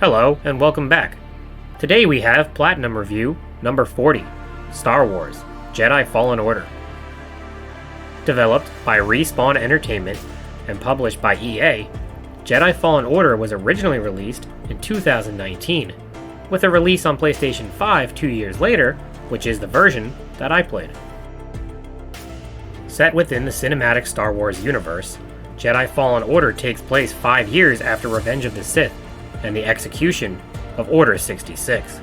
Hello, and welcome back. Today we have Platinum Review number 40, Star Wars Jedi Fallen Order. Developed by Respawn Entertainment and published by EA, Jedi Fallen Order was originally released in 2019, with a release on PlayStation 5 2 years later, which is the version that I played. Set within the cinematic Star Wars universe, Jedi Fallen Order takes place 5 years after Revenge of the Sith and the execution of Order 66.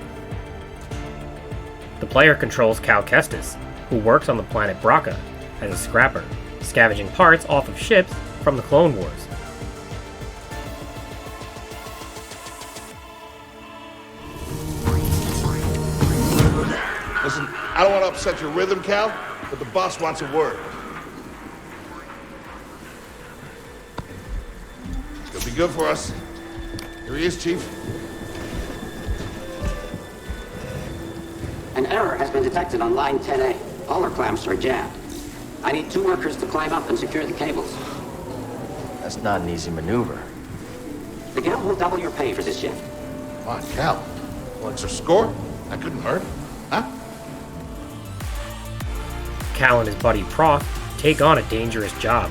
The player controls Cal Kestis, who works on the planet Bracca as a scrapper, scavenging parts off of ships from the Clone Wars. Listen, I don't want to upset your rhythm, Cal, but the boss wants a word. It'll be good for us. Here he is, Chief. An error has been detected on line 10A. All our clamps are jammed. I need 2 workers to climb up and secure the cables. That's not an easy maneuver. The guild will double your pay for this shift. Come on, Cal. Well, extra score? That couldn't hurt, huh? Cal and his buddy Prof take on a dangerous job,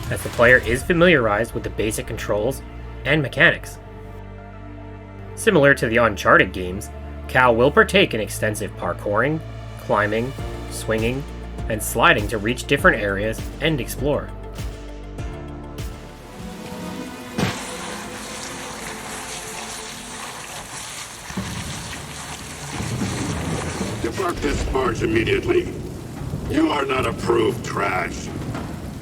as the player is familiarized with the basic controls and mechanics. Similar to the Uncharted games, Cal will partake in extensive parkouring, climbing, swinging, and sliding to reach different areas and explore. Depart this barge immediately. You are not approved trash.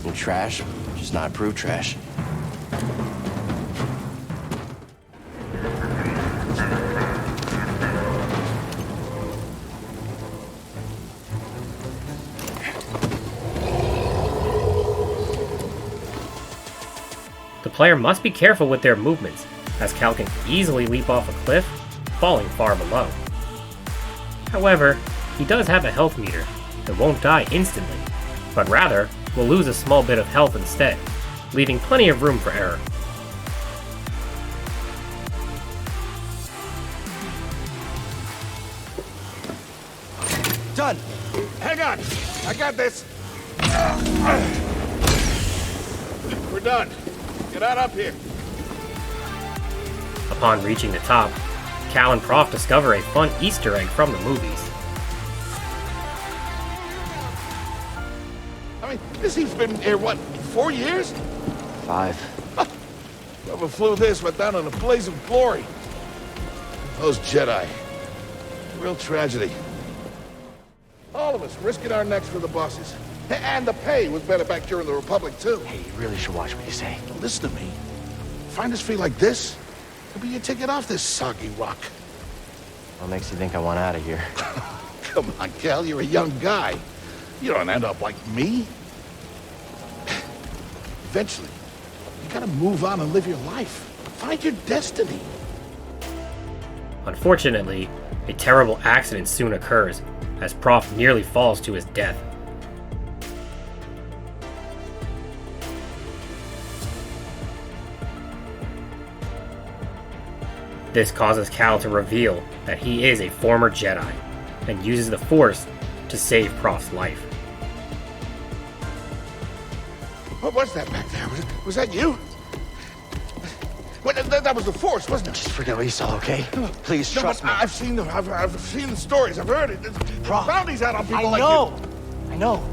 You're trash, just not approved trash. The player must be careful with their movements, as Cal can easily leap off a cliff, falling far below. However, he does have a health meter and won't die instantly, but rather will lose a small bit of health instead, leaving plenty of room for error. Done. Hang on. I got this. We're done. Get out up here. Upon reaching the top, Cal and Prof discover a fun Easter egg from the movies. I mean, this thing's been here, what, 4 years? 5. Whoever flew this went down in a blaze of glory. Those Jedi. Real tragedy. All of us risking our necks for the bosses. And the pay was better back during the Republic, too. Hey, you really should watch what you say. Listen to me. Find us free like this, it'll be your ticket off this soggy rock. What makes you think I want out of here? Come on, Cal, you're a young guy. You don't end up like me. Eventually, you gotta move on and live your life. Find your destiny. Unfortunately, a terrible accident soon occurs, as Prof nearly falls to his death. This causes Cal to reveal that he is a former Jedi, and uses the Force to save Prof's life. What was that back there? Was that you? Well, that was the Force, wasn't it? Just forget what you saw, okay? Please trust me. I've seen the stories. I've heard it. There's Prof, bounties out on people I like know. you. I know.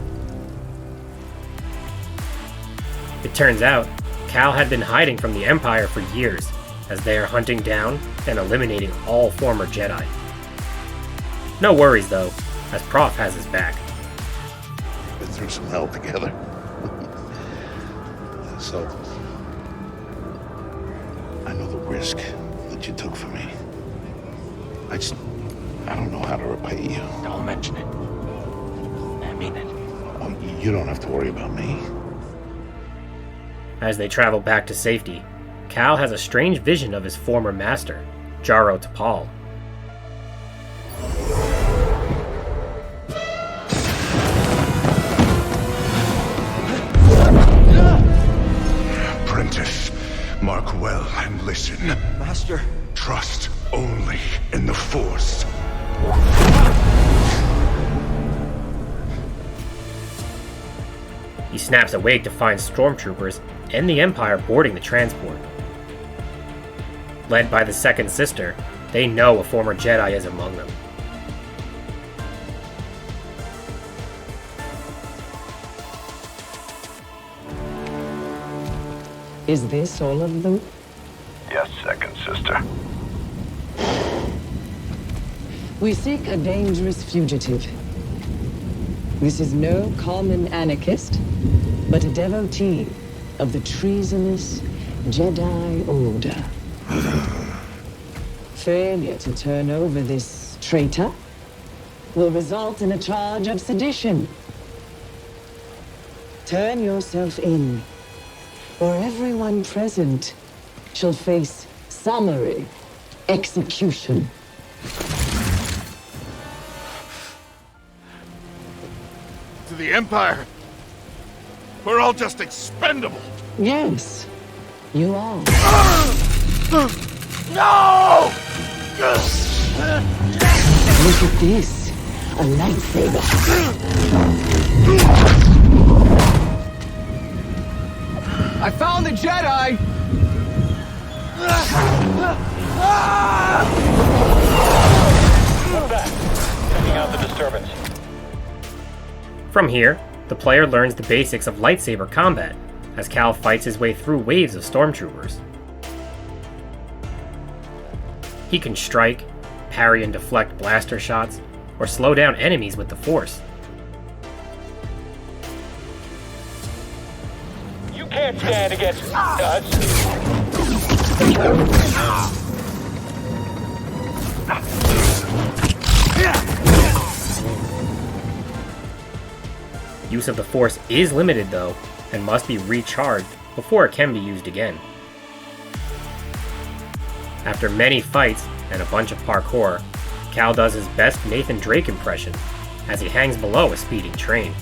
It turns out, Cal had been hiding from the Empire for years, as they are hunting down and eliminating all former Jedi. No worries though, as Prof has his back. Been through some hell together. So, I know the risk that you took for me. I don't know how to repay you. Don't mention it. I mean it. Well, you don't have to worry about me. As they travel back to safety, Cal has a strange vision of his former master, Jaro Tapal. Apprentice, mark well and listen. Master. trust only in the Force. He snaps awake to find stormtroopers and the Empire boarding the transport. Led by the second sister, they know a former Jedi is among them. Is this all of them? Yes, second sister. We seek a dangerous fugitive. This is no common anarchist, but a devotee of the treasonous Jedi Order. Failure to turn over this traitor will result in a charge of sedition. Turn yourself in, or everyone present shall face summary execution. To the Empire. We're all just expendable. Yes, you are. No! Look at this, a lightsaber. I found the Jedi! Checking out the disturbance. From here, the player learns the basics of lightsaber combat, as Cal fights his way through waves of stormtroopers. He can strike, parry and deflect blaster shots, or slow down enemies with the Force. You can't stand against us. Use of the Force is limited though, and must be recharged before it can be used again. After many fights and a bunch of parkour, Cal does his best Nathan Drake impression as he hangs below a speeding train.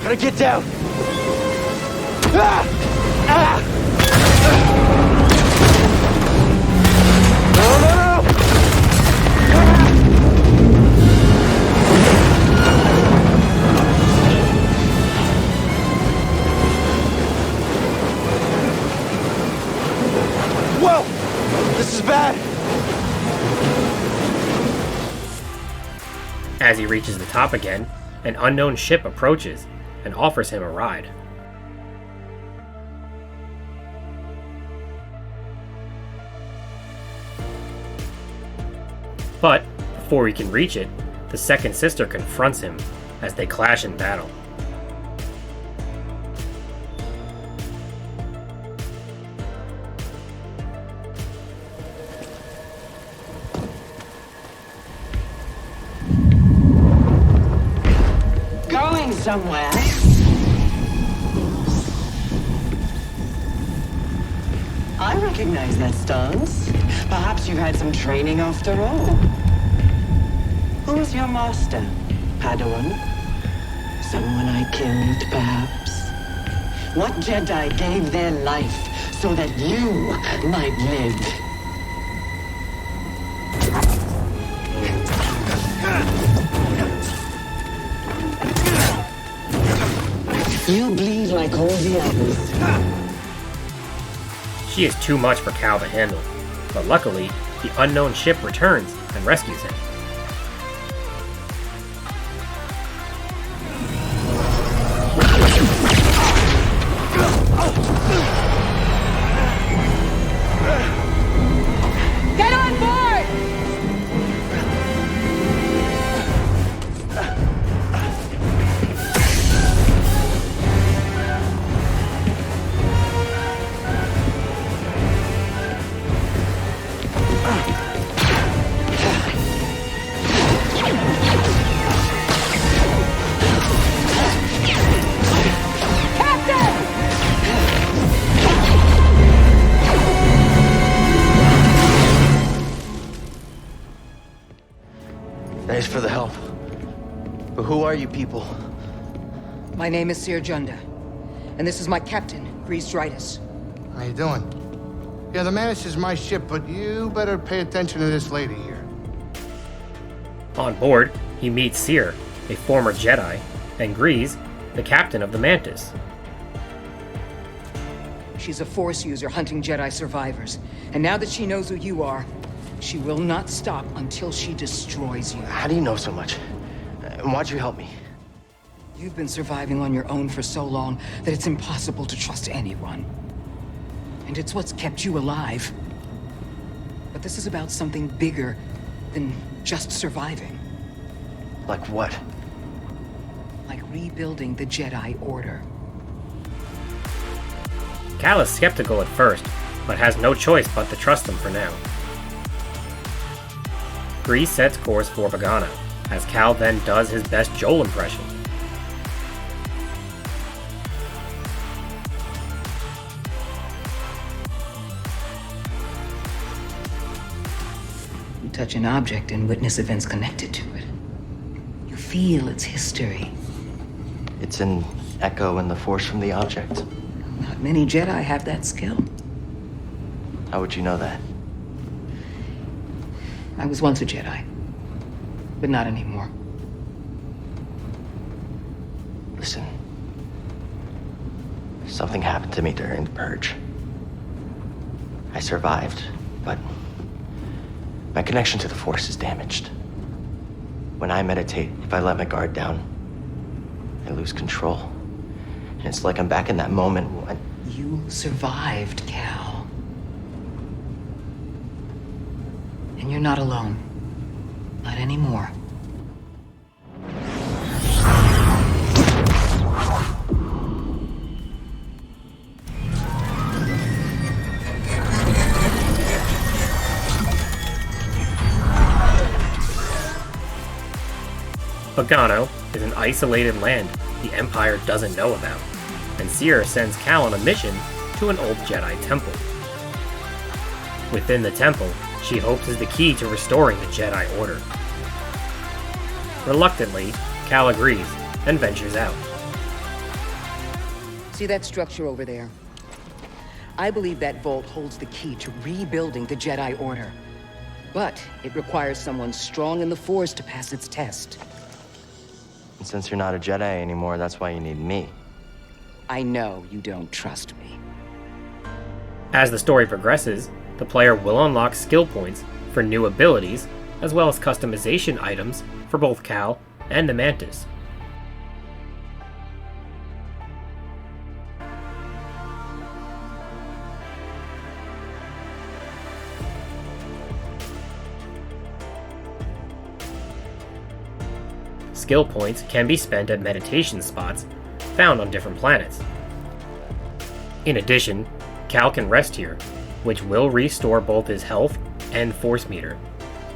Gotta get down! Whoa! This is bad! As he reaches the top again, an unknown ship approaches and offers him a ride. But before he can reach it, the second sister confronts him as they clash in battle. Going somewhere? I recognize that stance. Perhaps you had some training after all. Who was your master, Padawan? Someone I killed, perhaps? What Jedi gave their life so that you might live? You bleed like all the others. She is too much for Cal to handle, but luckily, the unknown ship returns and rescues him. Get on board! Thanks for the help. But who are you people? My name is Seer Junda, and this is my captain, Grease Dritus. How you doing? Yeah, the Mantis is my ship, but you better pay attention to this lady here. On board, he meets Seer, a former Jedi, and Grease, the captain of the Mantis. She's a Force user hunting Jedi survivors. And now that she knows who you are, she will not stop until she destroys you. How do you know so much? And why'd you help me? You've been surviving on your own for so long that it's impossible to trust anyone. And it's what's kept you alive. But this is about something bigger than just surviving. Like what? Like rebuilding the Jedi Order. Cal is skeptical at first, but has no choice but to trust him for now. Grease sets course for Bogano, as Cal then does his best Joel impression. You touch an object and witness events connected to it. You feel its history. It's an echo in the Force from the object. Not many Jedi have that skill. How would you know that? I was once a Jedi, but not anymore. Listen. Something happened to me during the Purge. I survived, but my connection to the Force is damaged. When I meditate, if I let my guard down, I lose control. And it's like I'm back in that moment when... You survived, Cal. And you're not alone. Not anymore. Bogano is an isolated land the Empire doesn't know about, and Seer sends Cal on a mission to an old Jedi temple. Within the temple, she hopes is the key to restoring the Jedi Order. Reluctantly, Cal agrees and ventures out. See that structure over there? I believe that vault holds the key to rebuilding the Jedi Order. But it requires someone strong in the Force to pass its test. And since you're not a Jedi anymore, that's why you need me. I know you don't trust me. As the story progresses, the player will unlock skill points for new abilities, as well as customization items for both Cal and the Mantis. Skill points can be spent at meditation spots found on different planets. In addition, Cal can rest here, which will restore both his health and force meter,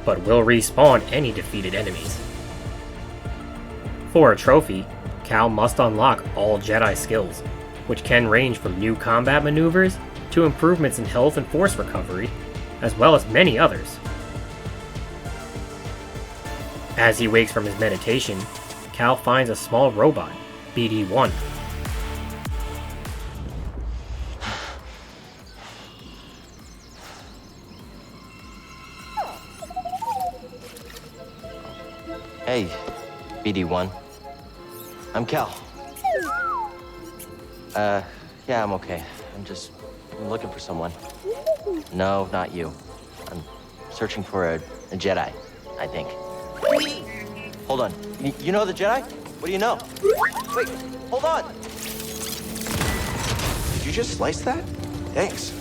but will respawn any defeated enemies. For a trophy, Cal must unlock all Jedi skills, which can range from new combat maneuvers to improvements in health and force recovery, as well as many others. As he wakes from his meditation, Cal finds a small robot, BD-1. Hey, BD-1. I'm Cal. Yeah, I'm okay. I'm looking for someone. No, not you. I'm searching for a Jedi, I think. Hold on. You know the Jedi? What do you know? Wait, hold on! Did you just slice that? Thanks.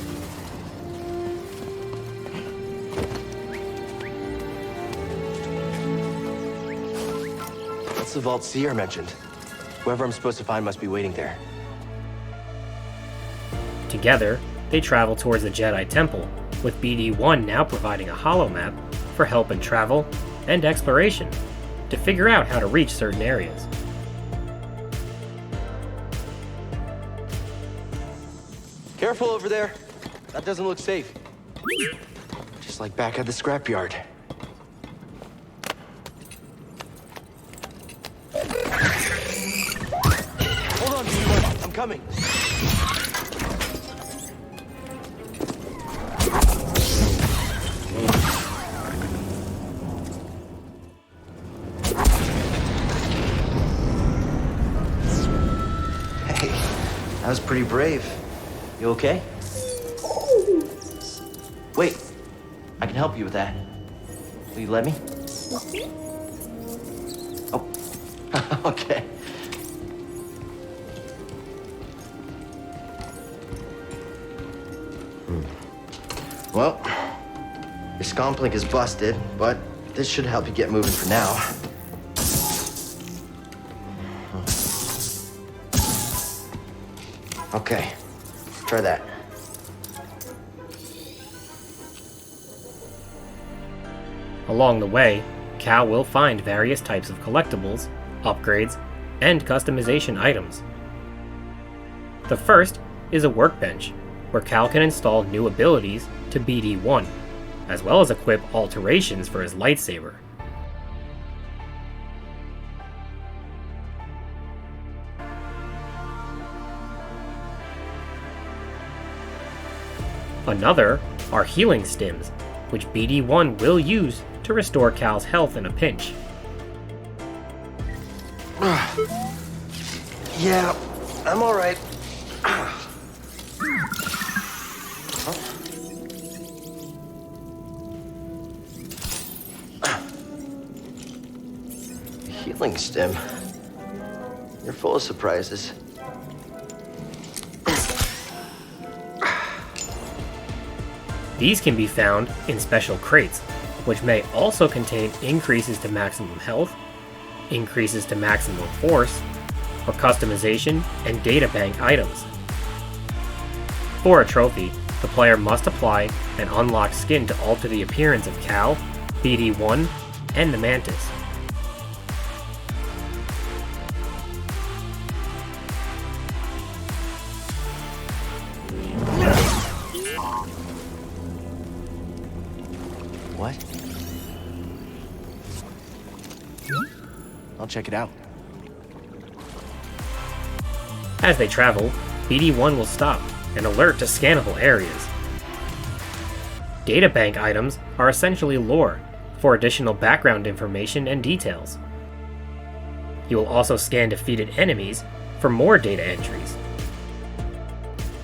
That's the vault Seer mentioned. Whoever I'm supposed to find must be waiting there. Together, they travel towards the Jedi Temple, with BD-1 now providing a holomap for help in travel and exploration to figure out how to reach certain areas. Careful over there. That doesn't look safe. Just like back at the scrapyard. Hold on, BD-1. I'm coming. was pretty brave. You okay? Wait, I can help you with that. Will you let me? Oh, okay. Well, your scomplink is busted, but this should help you get moving for now. Okay, try that. Along the way, Cal will find various types of collectibles, upgrades, and customization items. The first is a workbench, where Cal can install new abilities to BD-1, as well as equip alterations for his lightsaber. Another are healing stims, which BD-1 will use to restore Cal's health in a pinch. Yeah, I'm all right. Healing stim. You're full of surprises. These can be found in special crates, which may also contain increases to maximum health, increases to maximum force, or customization and data bank items. For a trophy, the player must apply an unlocked skin to alter the appearance of Cal, BD-1, and the Mantis. What? I'll check it out. As they travel, BD-1 will stop and alert to scannable areas. Databank items are essentially lore for additional background information and details. You will also scan defeated enemies for more data entries.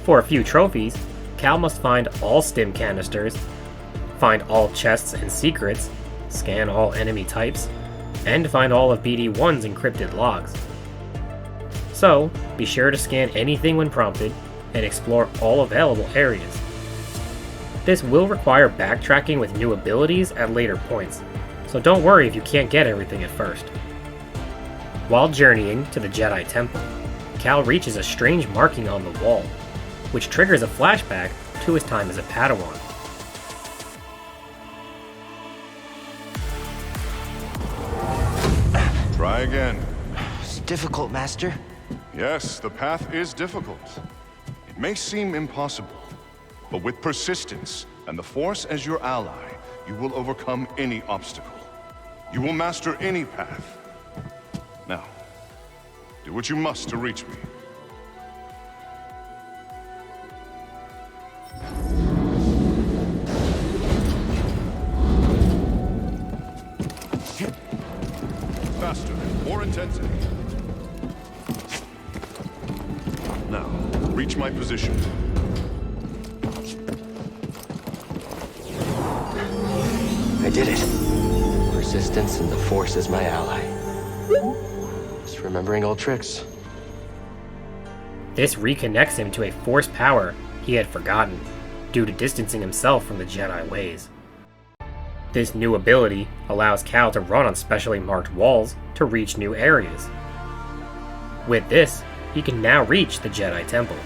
For a few trophies, Cal must find all stim canisters, find all chests and secrets, scan all enemy types, and find all of BD-1's encrypted logs. So, be sure to scan anything when prompted and explore all available areas. This will require backtracking with new abilities at later points, so don't worry if you can't get everything at first. While journeying to the Jedi Temple, Cal reaches a strange marking on the wall, which triggers a flashback to his time as a Padawan. Try again. It's difficult, Master. Yes, the path is difficult. It may seem impossible, but with persistence and the Force as your ally, you will overcome any obstacle. You will master any path. Now, do what you must to reach me. Faster, more intensity. Now, reach my position. I did it. Persistence and the Force is my ally. Just remembering old tricks. This reconnects him to a Force power he had forgotten, due to distancing himself from the Jedi ways. This new ability allows Cal to run on specially marked walls to reach new areas. With this, he can now reach the Jedi Temple.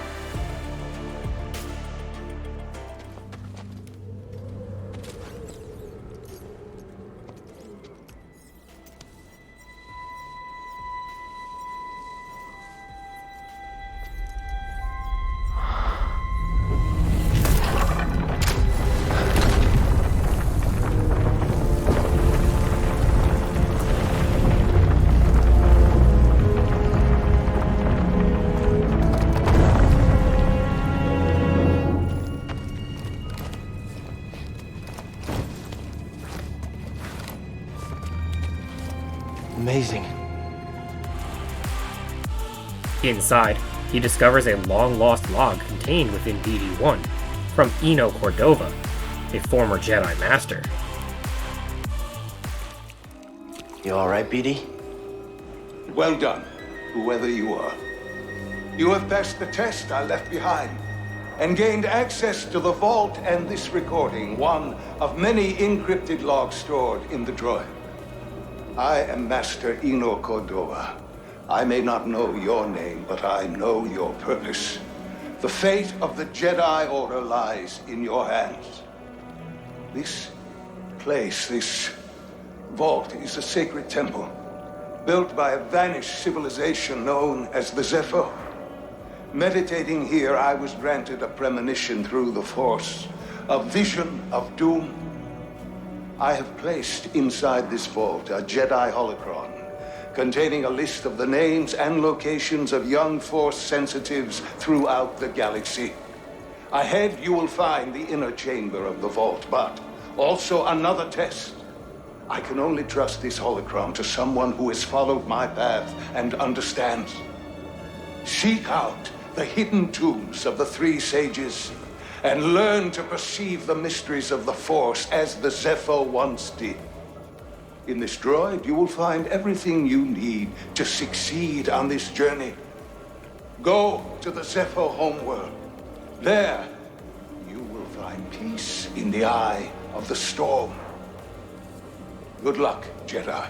Amazing. Inside, he discovers a long-lost log contained within BD-1 from Eno Cordova, a former Jedi Master. You alright, BD? Well done, whoever you are. You have passed the test I left behind, and gained access to the vault and this recording, one of many encrypted logs stored in the droid. I am Master Eno Cordova. I may not know your name, but I know your purpose. The fate of the Jedi Order lies in your hands. This place, this vault, is a sacred temple, built by a vanished civilization known as the Zepho. Meditating here, I was granted a premonition through the Force, a vision of doom. I have placed inside this vault a Jedi holocron, containing a list of the names and locations of young Force sensitives throughout the galaxy. Ahead, you will find the inner chamber of the vault, but also another test. I can only trust this holocron to someone who has followed my path and understands. Seek out the hidden tombs of the three sages and learn to perceive the mysteries of the Force as the Zepho once did. In this droid, you will find everything you need to succeed on this journey. Go to the Zepho homeworld. There, you will find peace in the eye of the storm. Good luck, Jedi.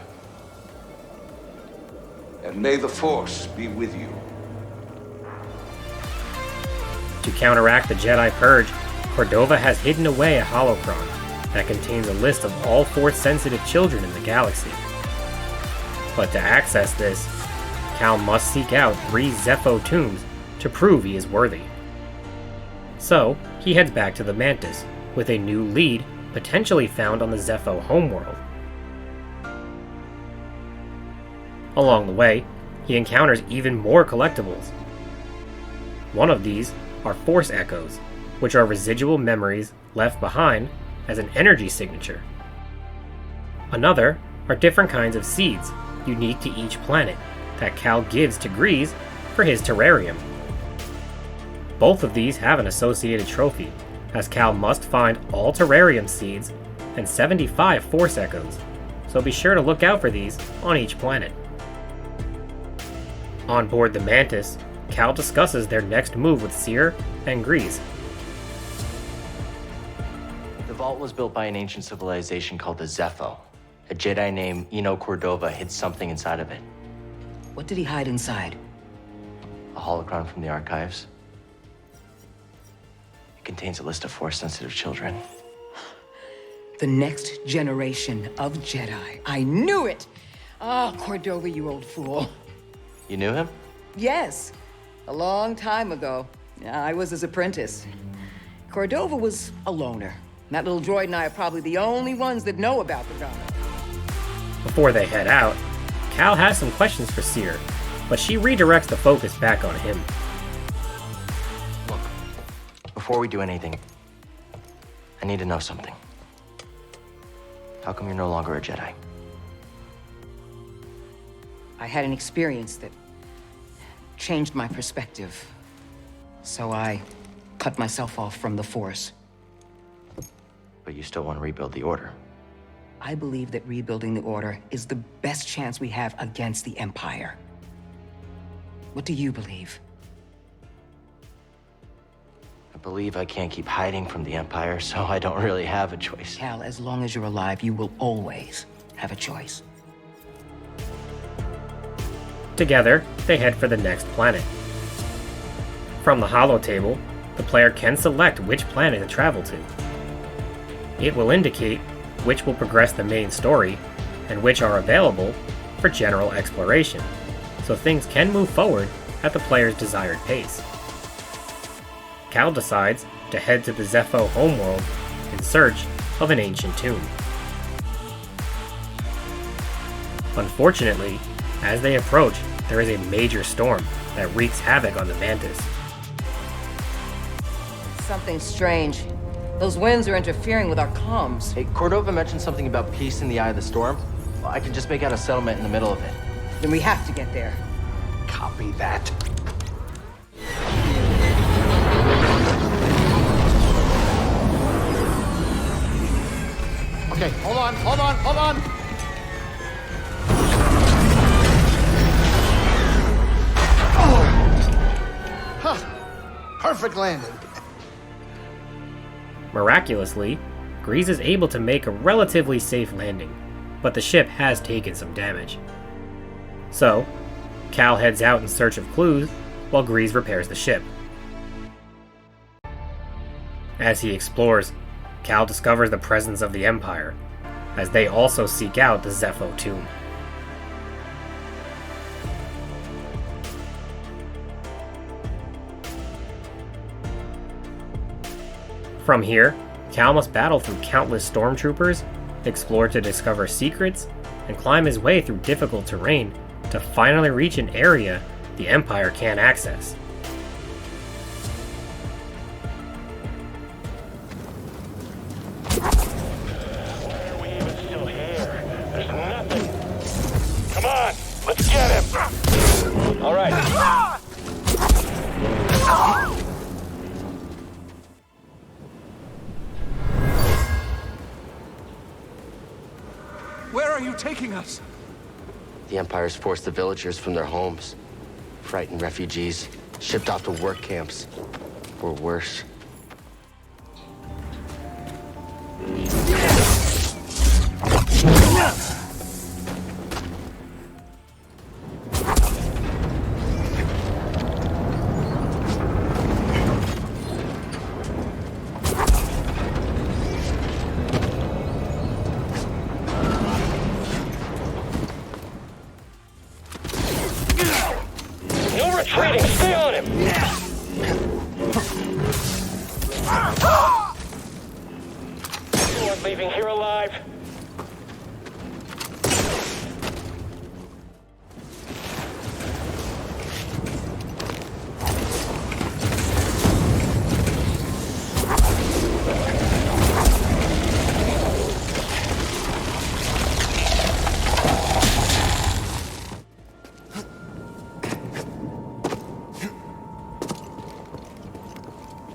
And may the Force be with you. To counteract the Jedi Purge, Cordova has hidden away a holocron that contains a list of all Force-sensitive children in the galaxy. But to access this, Cal must seek out 3 Zepho tombs to prove he is worthy. So, he heads back to the Mantis, with a new lead potentially found on the Zepho homeworld. Along the way, he encounters even more collectibles. One of these are Force Echoes, which are residual memories left behind as an energy signature. Another are different kinds of seeds, unique to each planet, that Cal gives to Grease for his terrarium. Both of these have an associated trophy, as Cal must find all terrarium seeds and 75 Force Echoes, so be sure to look out for these on each planet. On board the Mantis, Cal discusses their next move with Cere and Grease. The vault was built by an ancient civilization called the Zepho. A Jedi named Eno Cordova hid something inside of it. What did he hide inside? A holocron from the archives. It contains a list of Force-sensitive children. The next generation of Jedi. I knew it! Ah, Cordova, you old fool. You knew him? Yes, a long time ago. I was his apprentice. Cordova was a loner. That little droid and I are probably the only ones that know about the guy. Before they head out, Cal has some questions for Cere, but she redirects the focus back on him. Look, before we do anything, I need to know something. How come you're no longer a Jedi? I had an experience that changed my perspective. So I cut myself off from the Force. But you still want to rebuild the Order. I believe that rebuilding the Order is the best chance we have against the Empire. What do you believe? I believe I can't keep hiding from the Empire, so I don't really have a choice. Cal, as long as you're alive, you will always have a choice. Together, they head for the next planet. From the holotable, the player can select which planet to travel to. It will indicate which will progress the main story, and which are available for general exploration, so things can move forward at the player's desired pace. Cal decides to head to the Zepho homeworld in search of an ancient tomb. Unfortunately, as they approach, there is a major storm that wreaks havoc on the Mantis. Something strange. Those winds are interfering with our comms. Hey, Cordova mentioned something about peace in the eye of the storm. Well, I can just make out a settlement in the middle of it. Then we have to get there. Copy that. Okay, hold on, hold on, hold on! Oh! Huh. Perfect landing. Miraculously, Grease is able to make a relatively safe landing, but the ship has taken some damage. So, Cal heads out in search of clues while Grease repairs the ship. As he explores, Cal discovers the presence of the Empire, as they also seek out the Zepho tomb. From here, Cal must battle through countless stormtroopers, explore to discover secrets, and climb his way through difficult terrain to finally reach an area the Empire can't access. Why are we even still here? There's nothing. Come on, let's get him. All right. Where are you taking us? The Empire's forced the villagers from their homes, frightened refugees, shipped off to work camps, or worse. No retreating, stay on him! Anyone leaving here alive?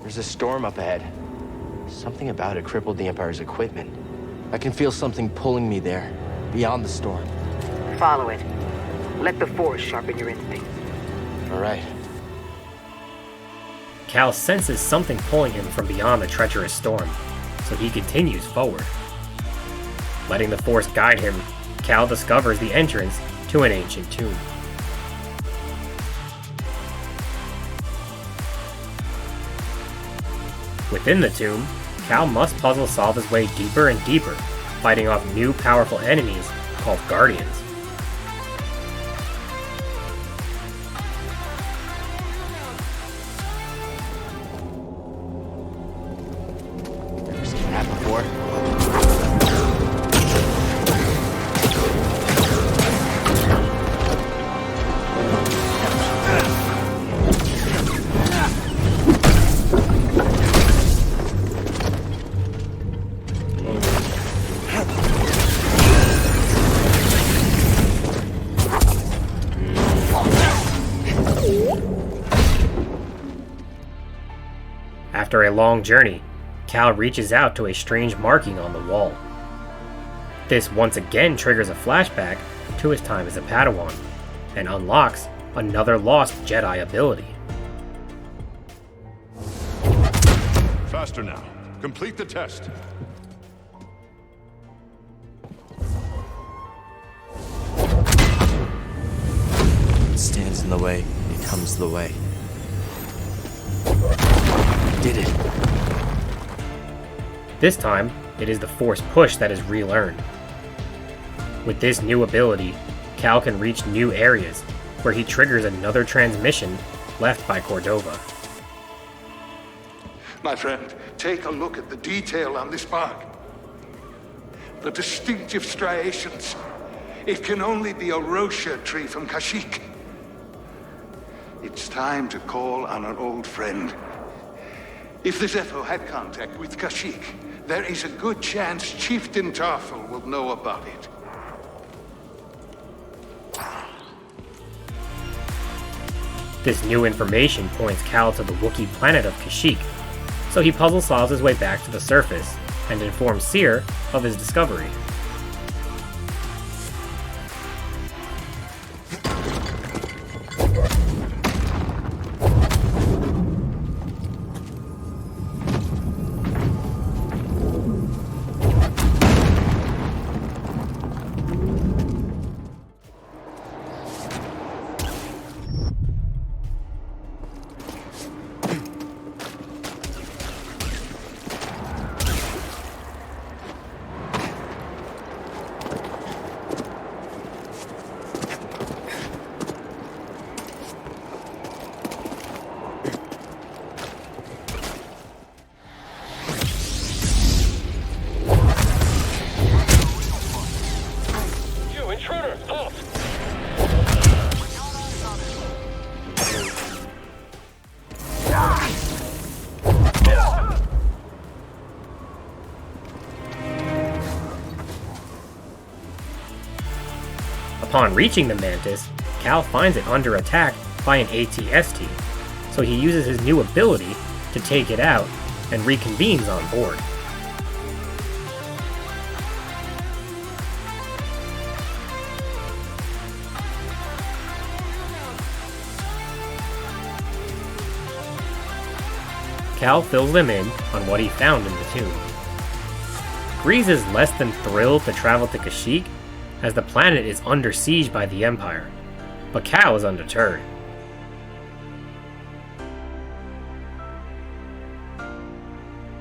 There's a storm up ahead. Something about it crippled the Empire's equipment. I can feel something pulling me there, beyond the storm. Follow it. Let the Force sharpen your instincts. All right. Cal senses something pulling him from beyond the treacherous storm, so he continues forward. Letting the Force guide him, Cal discovers the entrance to an ancient tomb. Within the tomb, Cal must puzzle solve his way deeper and deeper, fighting off new powerful enemies called Guardians. Never seen that before. After a long journey, Cal reaches out to a strange marking on the wall. This once again triggers a flashback to his time as a Padawan, and unlocks another lost Jedi ability. Faster now. Complete the test. What stands in the way becomes the way. Did it. This time, it is the Force push that is relearned. With this new ability, Cal can reach new areas, where he triggers another transmission left by Cordova. My friend, take a look at the detail on this mark. The distinctive striations. It can only be a Rocha tree from Kashyyyk. It's time to call on an old friend. If the Zepho had contact with Kashyyyk, there is a good chance Chieftain Tarful will know about it. This new information points Cal to the Wookiee planet of Kashyyyk, so he puzzle solves his way back to the surface and informs Cere of his discovery. Upon reaching the Mantis, Cal finds it under attack by an AT-ST, so he uses his new ability to take it out and reconvenes on board. Cal fills them in on what he found in the tomb. Grease is less than thrilled to travel to Kashyyyk, as the planet is under siege by the Empire, but Cal is undeterred.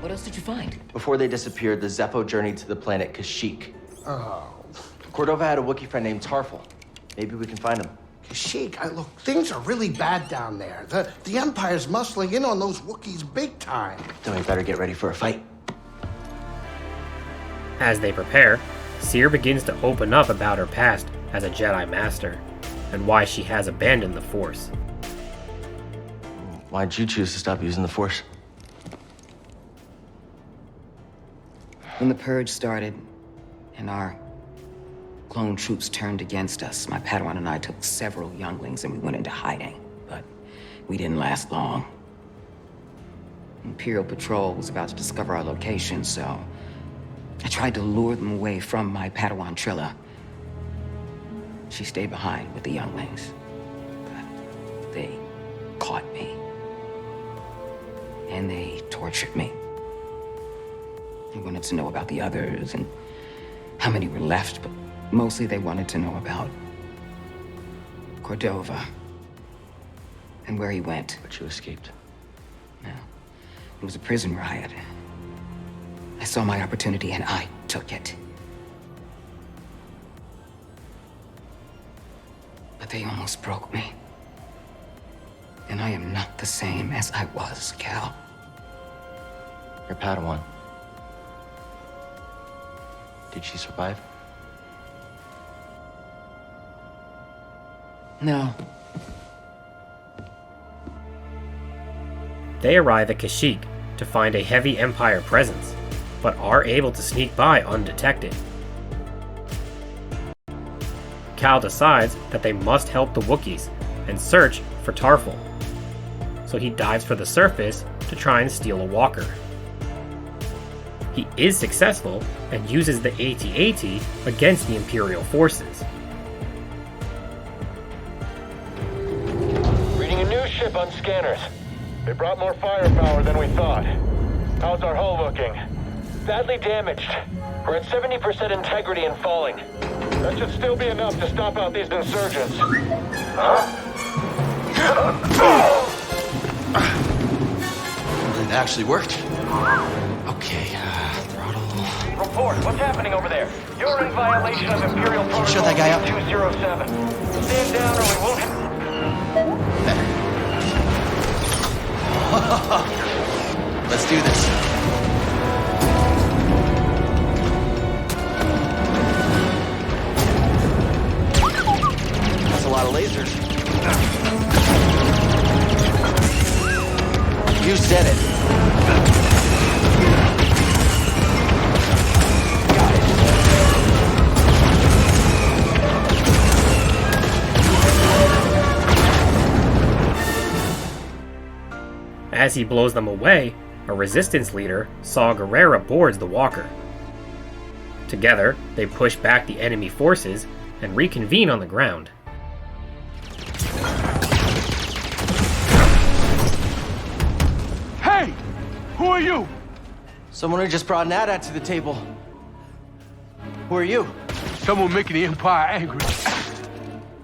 What else did you find? Before they disappeared, the Zeppo journeyed to the planet Kashyyyk. Oh. Cordova had a Wookiee friend named Tarful. Maybe we can find him. Kashyyyk, look, things are really bad down there. The Empire's muscling in on those Wookiees big time. Then we better get ready for a fight. As they prepare, Cere begins to open up about her past as a Jedi Master, and why she has abandoned the Force. Why'd you choose to stop using the Force? When the Purge started, and our clone troops turned against us, my Padawan and I took several younglings and we went into hiding, but we didn't last long. Imperial Patrol was about to discover our location, so I tried to lure them away from my Padawan Trilla. She stayed behind with the younglings, but they caught me, and they tortured me. They wanted to know about the others and how many were left, but mostly they wanted to know about Cordova and where he went. But you escaped. No, it was a prison riot. I saw my opportunity and I took it. But they almost broke me. And I am not the same as I was, Cal. Your Padawan. Did she survive? No. They arrive at Kashyyyk to find a heavy Empire presence, but are able to sneak by undetected. Cal decides that they must help the Wookiees and search for Tarful, so he dives for the surface to try and steal a walker. He is successful and uses the AT-AT against the Imperial forces. Reading a new ship on scanners. They brought more firepower than we thought. How's our hull looking? Badly damaged. We're at 70% integrity and falling. That should still be enough to stop out these insurgents. It actually worked. Okay, throttle. Report, what's happening over there? You're in violation of Imperial Protocol Shut that guy up. 207. Stand down or we won't hit... Let's do this. That's a lot of lasers. You said it. Got it. As he blows them away, a resistance leader, Saw Gerrera boards the walker. Together, they push back the enemy forces and reconvene on the ground. Hey! Who are you? Someone who just brought an AT-AT to the table. Who are you? Someone making the Empire angry.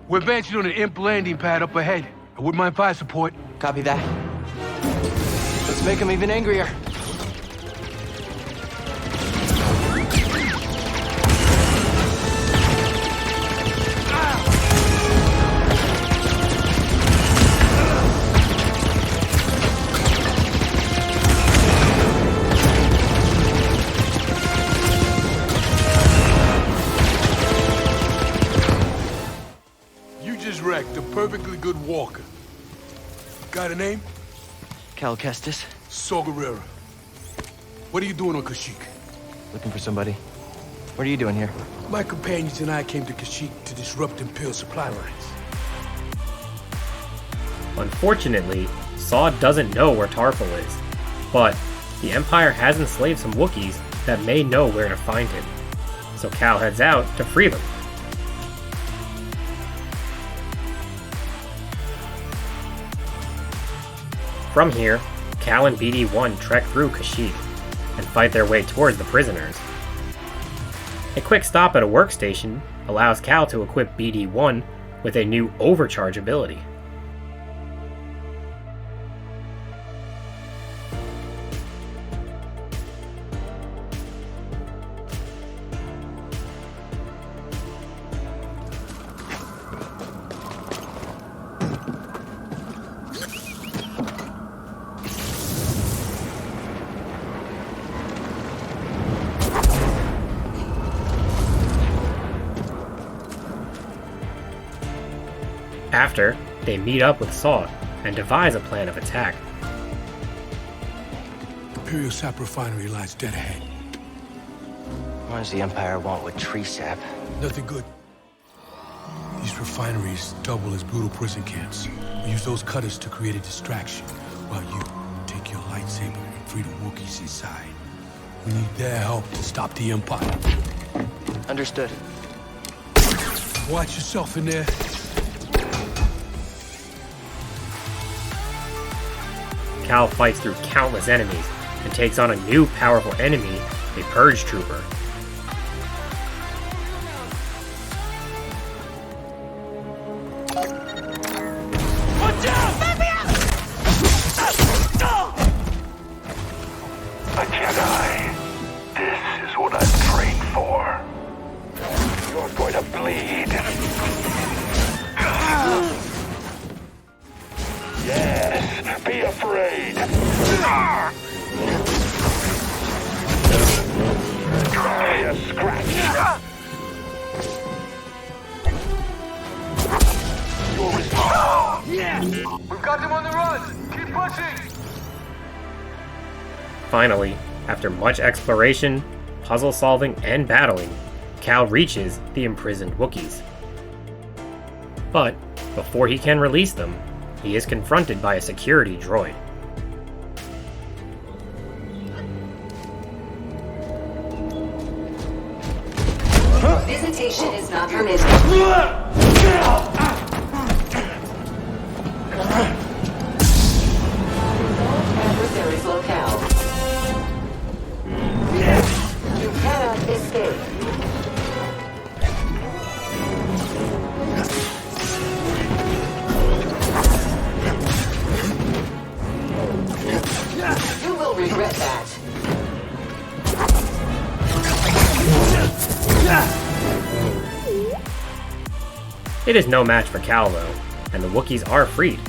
We're advancing on an imp landing pad up ahead. I wouldn't mind fire support. Copy that. Let's make them even angrier. A perfectly good walker. Got a name? Cal Kestis. Saw Gerrera. What are you doing on Kashyyyk? Looking for somebody. What are you doing here? My companions and I came to Kashyyyk to disrupt Imperial supply lines. Unfortunately, Saw doesn't know where Tarful is, but the Empire has enslaved some Wookiees that may know where to find him, so Cal heads out to free them. From here, Cal and BD-1 trek through Kashyyyk and fight their way towards the prisoners. A quick stop at a workstation allows Cal to equip BD-1 with a new overcharge ability. After, they meet up with Saw and devise a plan of attack. Imperial sap refinery lies dead ahead. What does the Empire want with tree sap? Nothing good. These refineries double as brutal prison camps. We use those cutters to create a distraction, while you take your lightsaber and free the Wookiees inside. We need their help to stop the Empire. Understood. Watch yourself in there. Cal fights through countless enemies and takes on a new powerful enemy, a Purge Trooper. Watch out! A Jedi. This is what I've trained for. You're going to bleed. Yes, be afraid. Try a scratch. Your response. We've got them on the run! Keep pushing! Finally, after much exploration, puzzle solving, and battling, Cal reaches the imprisoned Wookiees. But before he can release them, he is confronted by a security droid. Visitation is not permitted. Adversary's locale. You cannot escape. You will regret that. It is no match for Cal though, and the Wookiees are freed.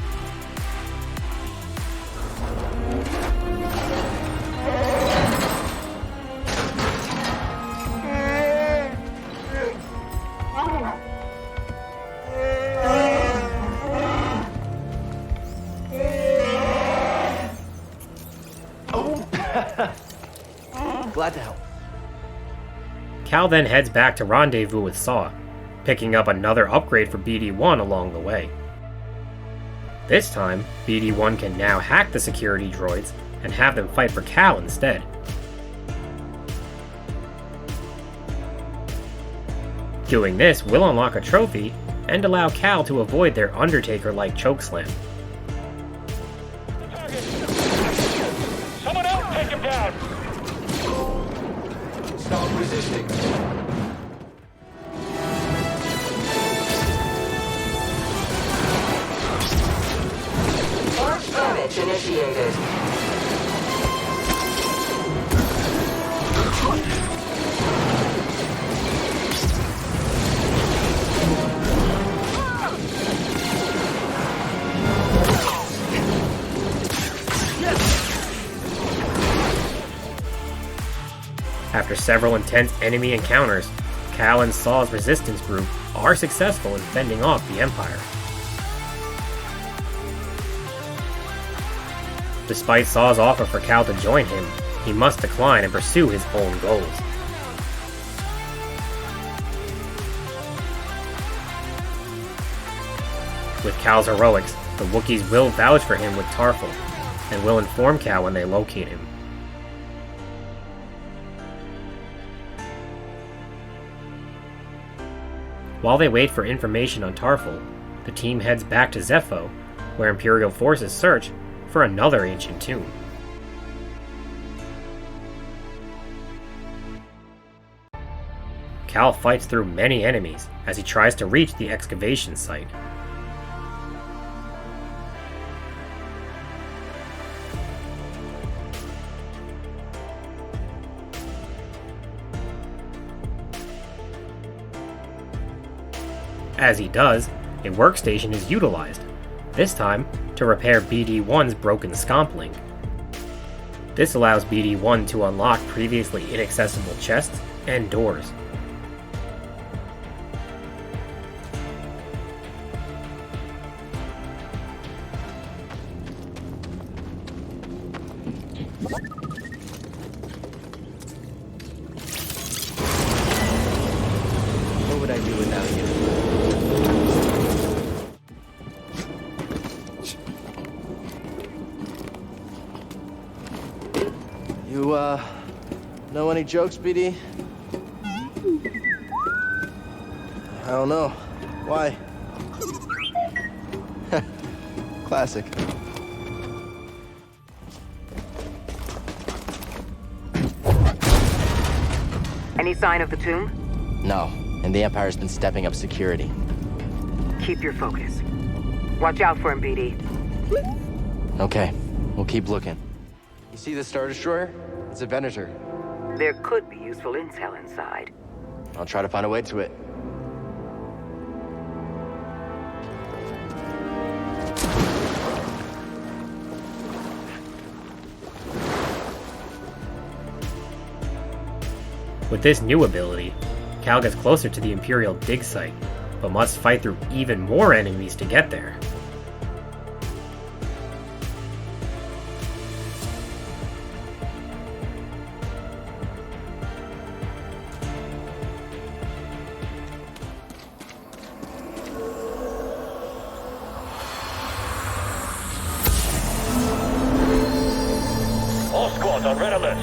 Glad to help. Cal then heads back to rendezvous with Saw, picking up another upgrade for BD-1 along the way. This time, BD-1 can now hack the security droids and have them fight for Cal instead. Doing this will unlock a trophy and allow Cal to avoid their Undertaker-like chokeslam. Someone else take him down! Stop resisting. Large damage initiated. After several intense enemy encounters, Cal and Saw's resistance group are successful in fending off the Empire. Despite Saw's offer for Cal to join him, he must decline and pursue his own goals. With Cal's heroics, the Wookiees will vouch for him with Tarful, and will inform Cal when they locate him. While they wait for information on Tarful, the team heads back to Zepho, where Imperial forces search for another ancient tomb. Cal fights through many enemies as he tries to reach the excavation site. As he does, a workstation is utilized, this time to repair BD-1's broken scomp link. This allows BD-1 to unlock previously inaccessible chests and doors. What would I do without you? You, know any jokes, BD? I don't know. Why? Classic. Any sign of the tomb? No, and the Empire's been stepping up security. Keep your focus. Watch out for him, BD. Okay, we'll keep looking. You see the Star Destroyer? It's a Venator. There could be useful intel inside. I'll try to find a way to it. With this new ability, Cal gets closer to the Imperial dig site, but must fight through even more enemies to get there. All squads on red alert.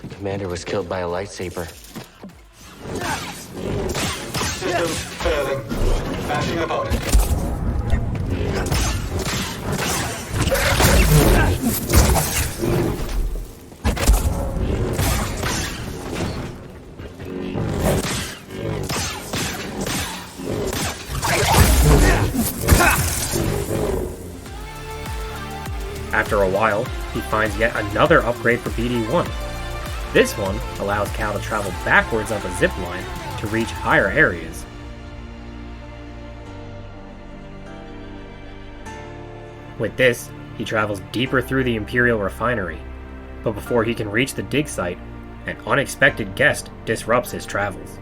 The commander was killed by a lightsaber. Systems failing. Bashing opponent. After a while, he finds yet another upgrade for BD-1. This one allows Cal to travel backwards up a zipline to reach higher areas. With this, he travels deeper through the Imperial refinery, but before he can reach the dig site, an unexpected guest disrupts his travels.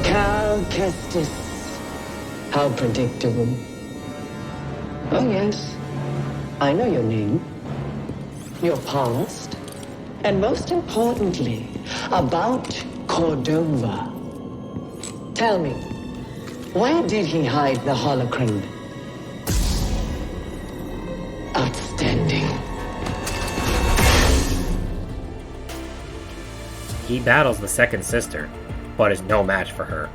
Cal Kestis. How predictable. Oh yes, I know your name. You're polished And most importantly, about Cordova. Tell me, where did he hide the holocron? Outstanding. He battles the second sister, but is no match for her.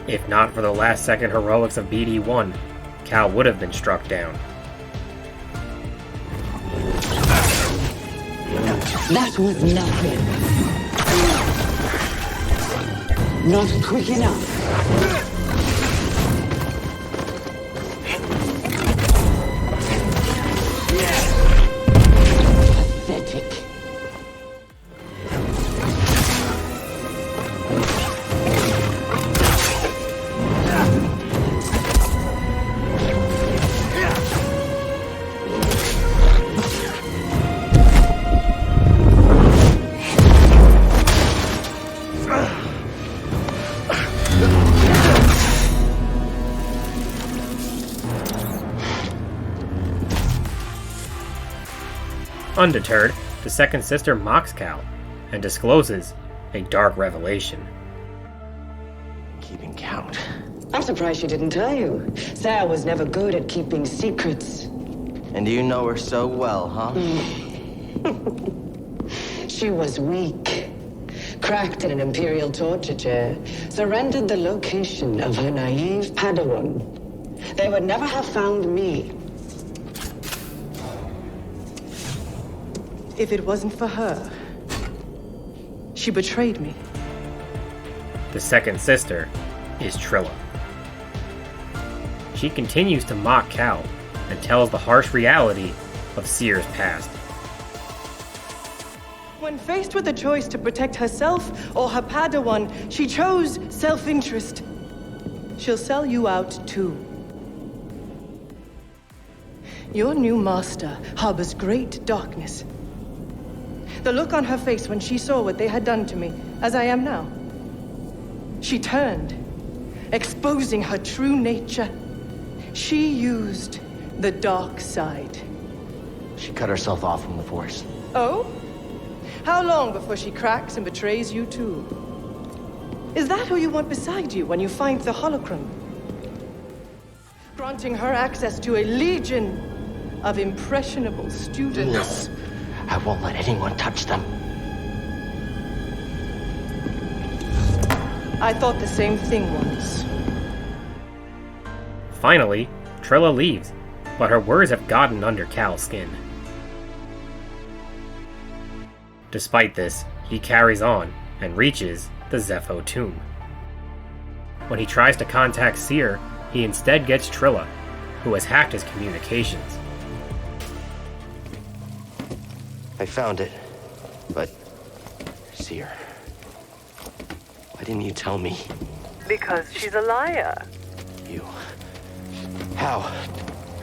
If not for the last-second heroics of BD-1, Cal would have been struck down. That was nothing. Not quick enough. Pathetic. Undeterred, the second sister mocks Cal and discloses a dark revelation. Keeping count. I'm surprised she didn't tell you. Sarah was never good at keeping secrets. And you know her so well, huh? She was weak. Cracked in an Imperial torture chair. Surrendered the location of her naive Padawan. They would never have found me. If it wasn't for her, she betrayed me. The second sister is Trilla. She continues to mock Cal and tells the harsh reality of Cere's past. When faced with a choice to protect herself or her Padawan, she chose self-interest. She'll sell you out too. Your new master harbors great darkness. The look on her face when she saw what they had done to me, as I am now. She turned, exposing her true nature. She used the dark side. She cut herself off from the Force. Oh? How long before she cracks and betrays you too? Is that who you want beside you when you find the holocron? Granting her access to a legion of impressionable students. No. I won't let anyone touch them. I thought the same thing once. Finally, Trilla leaves, but her words have gotten under Cal's skin. Despite this, he carries on and reaches the Zepho tomb. When he tries to contact Cere, he instead gets Trilla, who has hacked his communications. I found it, but... Cere... Why didn't you tell me? Because she's a liar. You... How?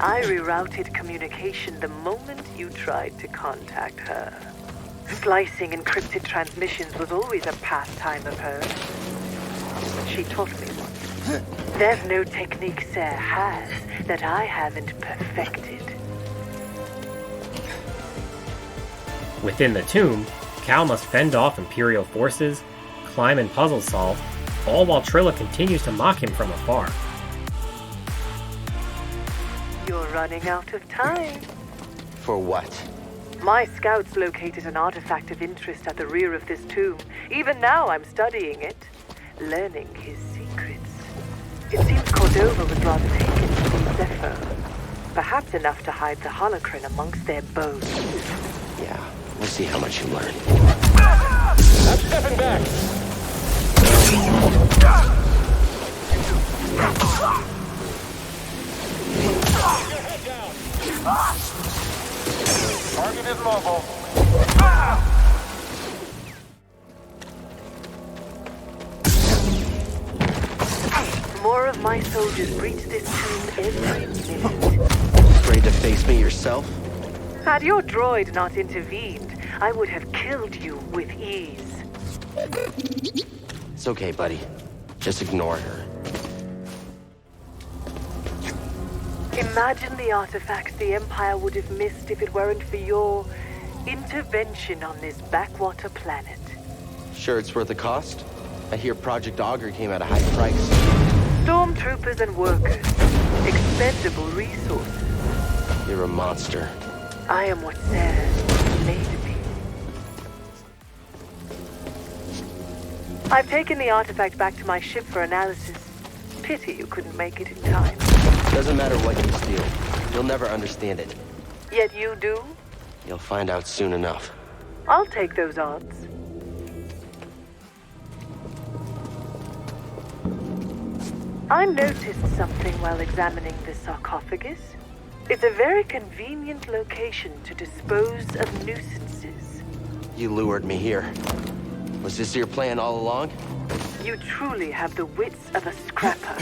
I rerouted communication the moment you tried to contact her. Slicing encrypted transmissions was always a pastime of hers. She taught me once. There's no technique Cere has that I haven't perfected. Within the tomb, Cal must fend off Imperial forces, climb and puzzle solve, all while Trilla continues to mock him from afar. You're running out of time. For what? My scouts located an artifact of interest at the rear of this tomb. Even now I'm studying it, learning his secrets. It seems Cordova was rather taken to see Zepho. Perhaps enough to hide the holocron amongst their bones. Yeah, we'll see how much you learn. I'm stepping back! Keep your head down! Target is mobile. More of my soldiers breach this tomb every minute. Afraid to face me yourself? Had your droid not intervened, I would have killed you with ease. It's okay, buddy. Just ignore her. Imagine the artifacts the Empire would have missed if it weren't for your Intervention on this backwater planet. Sure it's worth the cost? I hear Project Augur came at a high price. Stormtroopers and workers. Expendable resources. You're a monster. I am what Zed made me. I've taken the artifact back to my ship for analysis. Pity you couldn't make it in time. Doesn't matter what you steal. You'll never understand it. Yet you do? You'll find out soon enough. I'll take those odds. I noticed something while examining the sarcophagus. It's a very convenient location to dispose of nuisances. You lured me here. Was this your plan all along? You truly have the wits of a scrapper.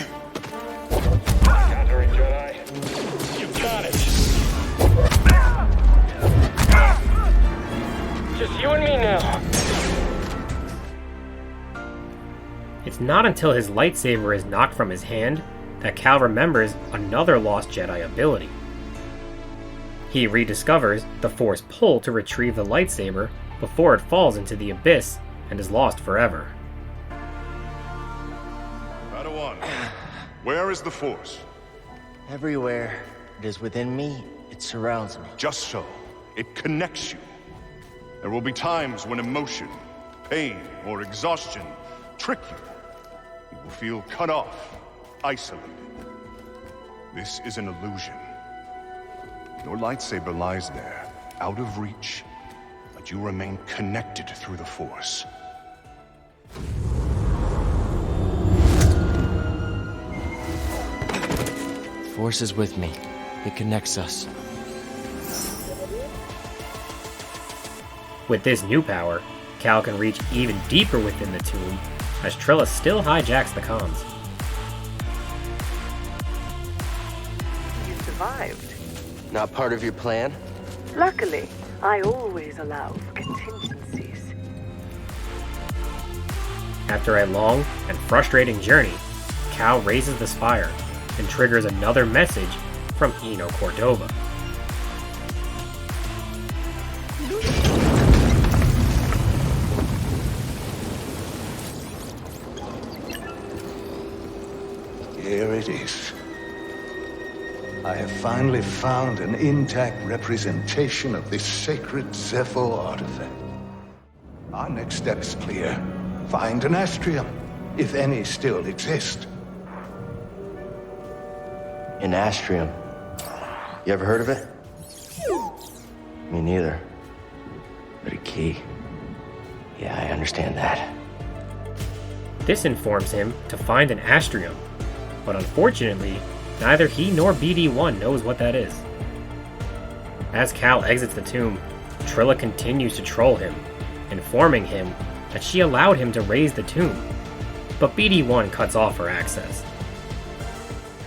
Countering Jedi. You got it. Just you and me now. It's not until his lightsaber is knocked from his hand that Cal remembers another lost Jedi ability. He rediscovers the Force pull to retrieve the lightsaber before it falls into the abyss and is lost forever. Padawan, where is the Force? Everywhere. It is within me. It surrounds me. Just so. It connects you. There will be times when emotion, pain, or exhaustion trick you. You will feel cut off, isolated. This is an illusion. Your lightsaber lies there, out of reach, but you remain connected through the Force. Force is with me. It connects us. With this new power, Cal can reach even deeper within the tomb, as Trilla still hijacks the comms. You survived. Not part of your plan? Luckily, I always allow for contingencies. After a long and frustrating journey, Cal raises the spire and triggers another message from Eno Cordova. Here it is. I have finally found an intact representation of this sacred Zepho artifact. Our next step is clear. Find an astrium, if any still exist. An astrium. You ever heard of it? Me neither. But a key. Yeah, I understand that. This informs him to find an astrium, but unfortunately, neither he nor BD-1 knows what that is. As Cal exits the tomb, Trilla continues to troll him, informing him that she allowed him to raise the tomb, but BD-1 cuts off her access.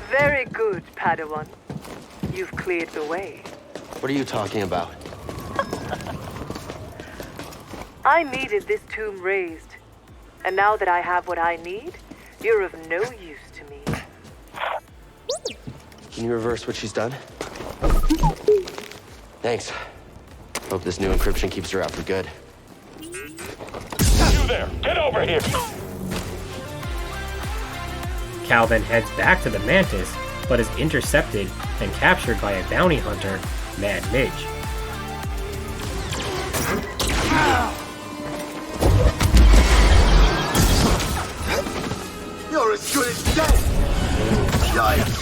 Very good, Padawan. You've cleared the way. What are you talking about? I needed this tomb raised. And now that I have what I need, you're of no use to me. Can you reverse what she's done? Thanks. Hope this new encryption keeps her out for good. You there! Get over here! Cal then heads back to the Mantis, but is intercepted and captured by a bounty hunter, Mad Midge. You're as good as dead! Giant!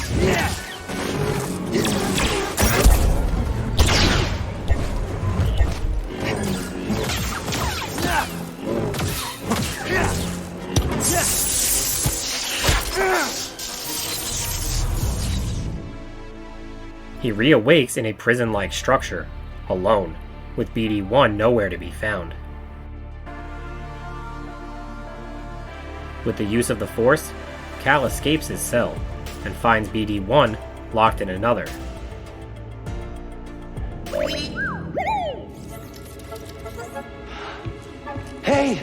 He reawakes in a prison-like structure, alone, with BD-1 nowhere to be found. With the use of the Force, Cal escapes his cell and finds BD-1 locked in another. Hey!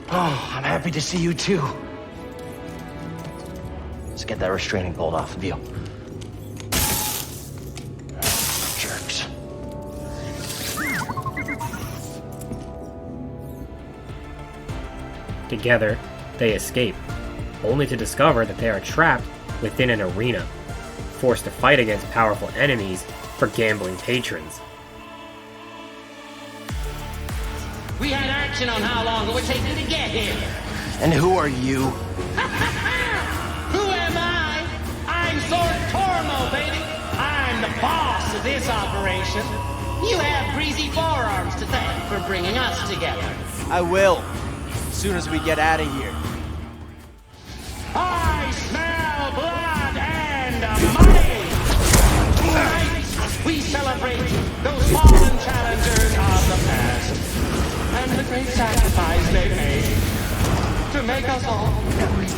Oh, I'm happy to see you too. Let's get that restraining bolt off of you. Jerks. Together, they escape, only to discover that they are trapped within an arena, forced to fight against powerful enemies for gambling patrons. We had action on how long it would take you to get here. And who are you? Who am I? I'm Sword Tormo, baby. I'm the boss of this operation. You have greasy forearms to thank for bringing us together. I will, as soon as we get out of here. I smell blood and money! Tonight, we celebrate those fallen challengers of the past and the great sacrifice they made to make us all rich.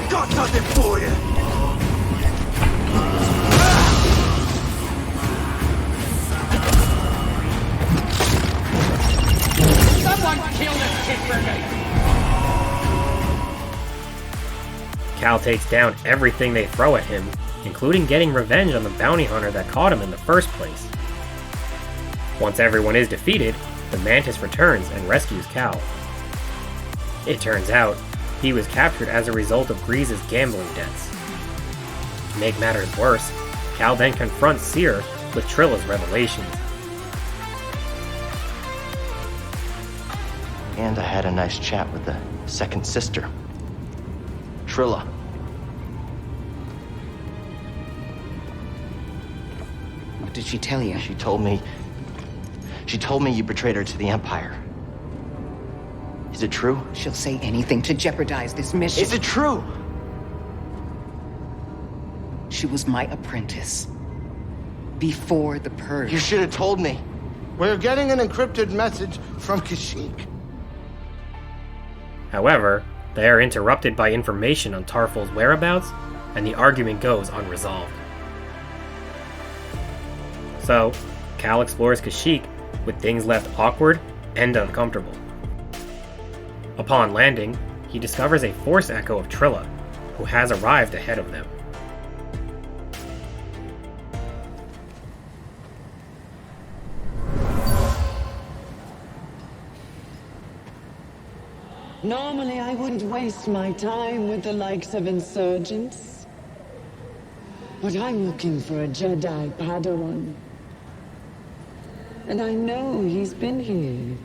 Got nothing for you! Someone kill this kid for me! Cal takes down everything they throw at him, including getting revenge on the bounty hunter that caught him in the first place. Once everyone is defeated, the Mantis returns and rescues Cal. It turns out, he was captured as a result of Grease's gambling debts. To make matters worse, Cal then confronts Seer with Trilla's revelations. And I had a nice chat with the second sister, Trilla. What did she tell you? She told me you betrayed her to the Empire. Is it true? She'll say anything to jeopardize this mission. Is it true? She was my apprentice. Before the Purge. You should have told me. We're getting an encrypted message from Kashyyyk. However, they are interrupted by information on Tarful's whereabouts, and the argument goes unresolved. So, Cal explores Kashyyyk with things left awkward and uncomfortable. Upon landing, he discovers a Force echo of Trilla, who has arrived ahead of them. Normally, I wouldn't waste my time with the likes of insurgents. But I'm looking for a Jedi Padawan. And I know he's been here.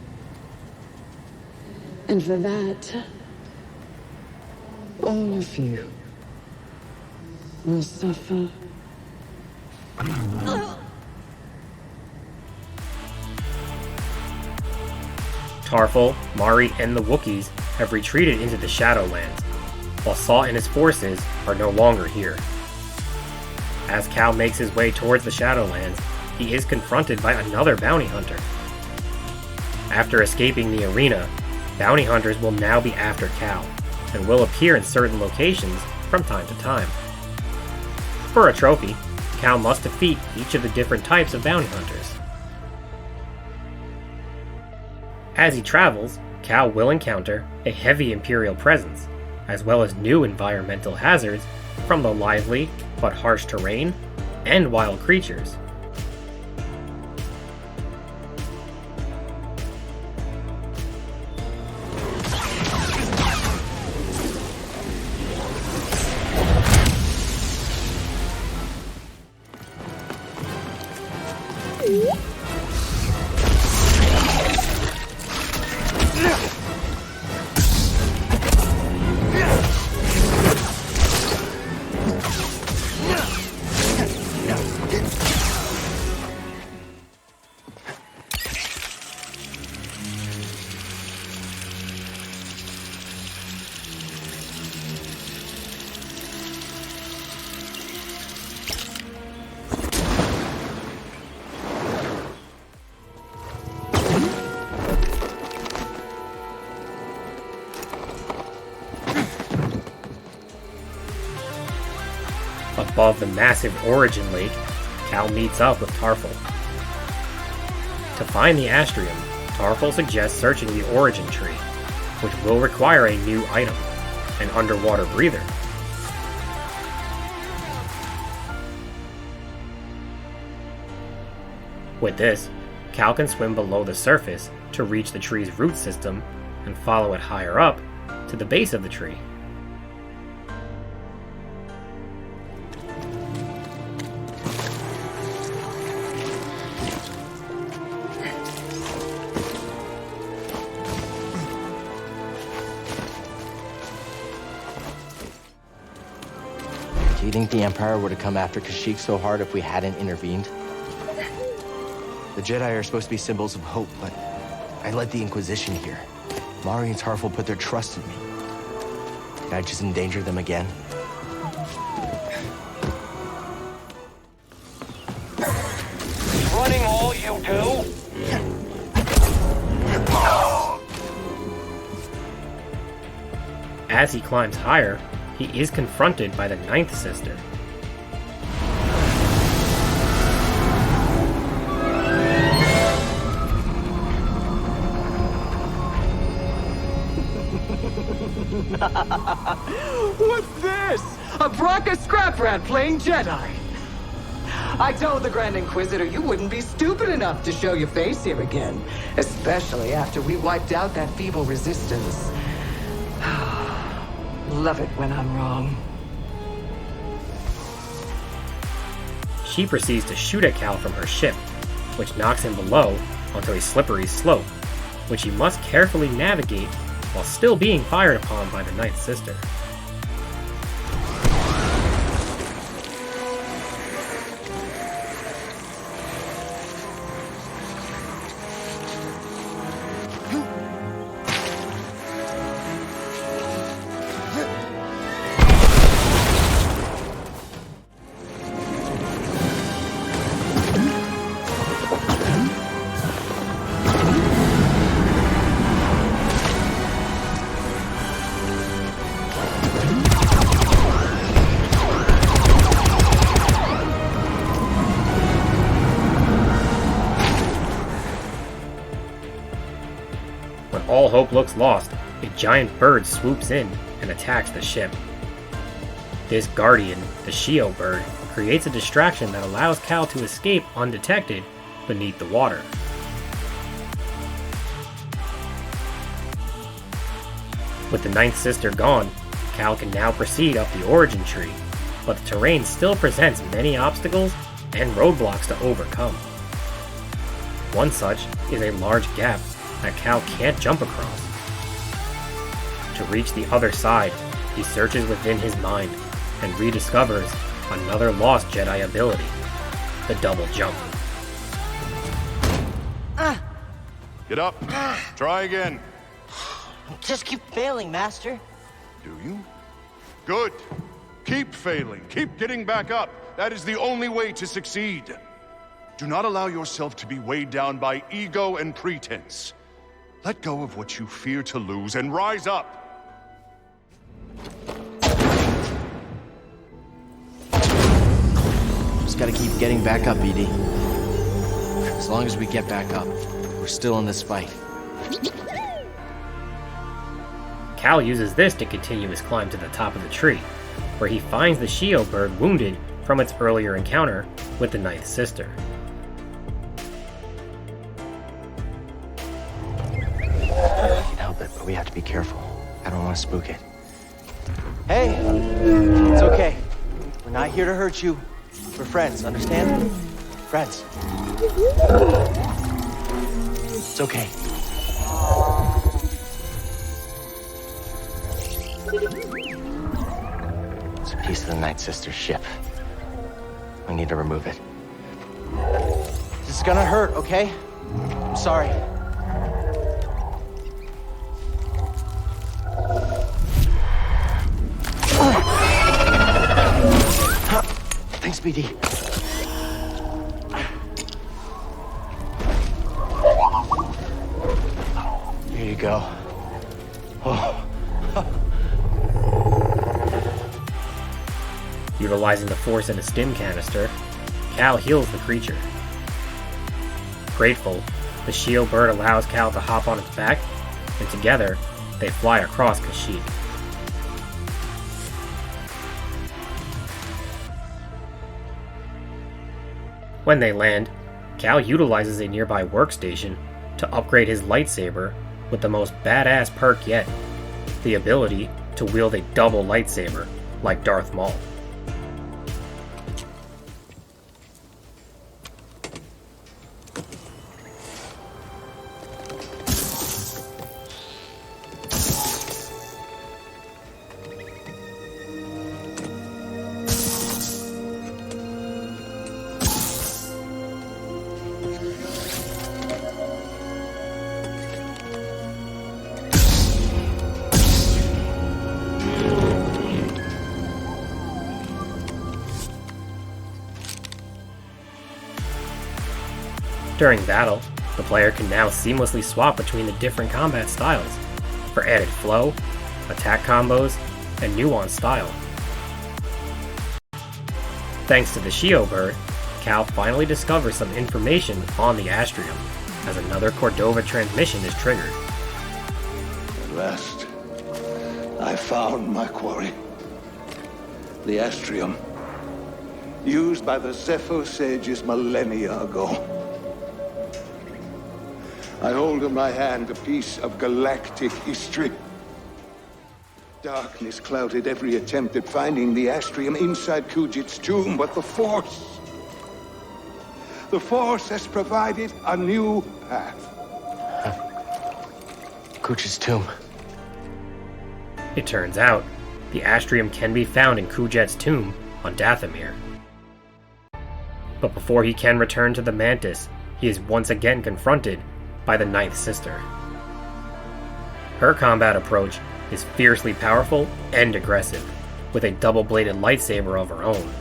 And for that, all of you will suffer. Tarful, Mari, and the Wookiees have retreated into the Shadowlands, while Saw and his forces are no longer here. As Cal makes his way towards the Shadowlands, he is confronted by another bounty hunter. After escaping the arena, bounty hunters will now be after Cal, and will appear in certain locations from time to time. For a trophy, Cal must defeat each of the different types of bounty hunters. As he travels, Cal will encounter a heavy Imperial presence, as well as new environmental hazards from the lively but harsh terrain and wild creatures. Above the massive Origin Lake, Cal meets up with Tarful. To find the Astrium, Tarful suggests searching the Origin Tree, which will require a new item, an underwater breather. With this, Cal can swim below the surface to reach the tree's root system and follow it higher up to the base of the tree. Do you think the Empire would have come after Kashyyyk so hard if we hadn't intervened? The Jedi are supposed to be symbols of hope, but I led the Inquisition here. Mari and Tarful put their trust in me. Did I just endanger them again? Running all you do? As he climbs higher, he is confronted by the Ninth Sister. What's this? A Bracca scrap rat playing Jedi. I told the Grand Inquisitor you wouldn't be stupid enough to show your face here again, especially after we wiped out that feeble resistance. Love it when I'm wrong. She proceeds to shoot at Cal from her ship, which knocks him below onto a slippery slope, which he must carefully navigate while still being fired upon by the Ninth Sister. When all hope looks lost, a giant bird swoops in and attacks the ship. This guardian, the Shio bird, creates a distraction that allows Cal to escape undetected beneath the water. With the Ninth Sister gone, Cal can now proceed up the Origin Tree, but the terrain still presents many obstacles and roadblocks to overcome. One such is a large gap that Cal can't jump across. To reach the other side, he searches within his mind and rediscovers another lost Jedi ability, the double jump. Get up. Try again. Just keep failing, Master. Do you? Good. Keep failing. Keep getting back up. That is the only way to succeed. Do not allow yourself to be weighed down by ego and pretense. Let go of what you fear to lose and rise up. Just gotta keep getting back up, ED. As long as we get back up, we're still in this fight. Cal uses this to continue his climb to the top of the tree, where he finds the Shio bird wounded from its earlier encounter with the Ninth Sister. I can help it, but we have to be careful. I don't want to spook it. Hey! It's okay. We're not here to hurt you. We're friends, understand? Friends. It's okay. It's a piece of the Night Sister's ship. We need to remove it. This is gonna hurt, okay? I'm sorry. Thanks, BD. Here you go. Oh. Utilizing the Force in a stim canister, Cal heals the creature. Grateful, the shield bird allows Cal to hop on its back, and together, they fly across Kashyyyk. When they land, Cal utilizes a nearby workstation to upgrade his lightsaber with the most badass perk yet, the ability to wield a double lightsaber like Darth Maul. During battle, the player can now seamlessly swap between the different combat styles for added flow, attack combos, and nuanced style. Thanks to the Shio bird, Cal finally discovers some information on the Astrium, as another Cordova transmission is triggered. At last, I found my quarry. The Astrium, used by the Zepho sages millennia ago. I hold in my hand a piece of galactic history. Darkness clouded every attempt at finding the Astrium inside Kujit's tomb, but the Force has provided a new path. Kujit's tomb. It turns out, the Astrium can be found in Kujet's tomb on Dathomir. But before he can return to the Mantis, he is once again confronted by the Ninth Sister. Her combat approach is fiercely powerful and aggressive, with a double-bladed lightsaber of her own.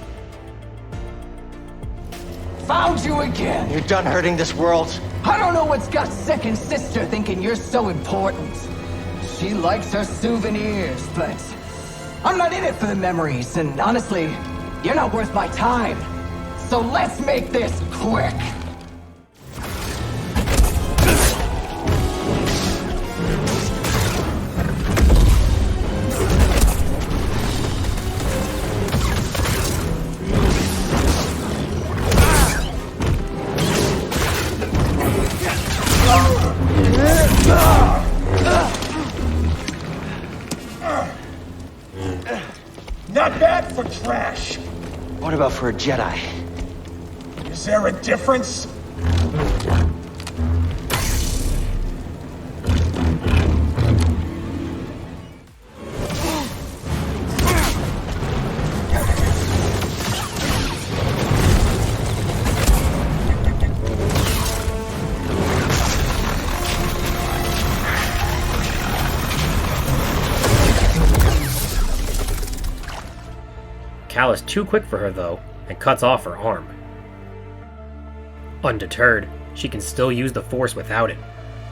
Found you again! You're done hurting this world. I don't know what's got second sister thinking you're so important. She likes her souvenirs, but I'm not in it for the memories, and honestly, you're not worth my time. So let's make this quick! Not bad for trash. What about for a Jedi? Is there a difference? Cal is too quick for her though, and cuts off her arm. Undeterred, she can still use the Force without it,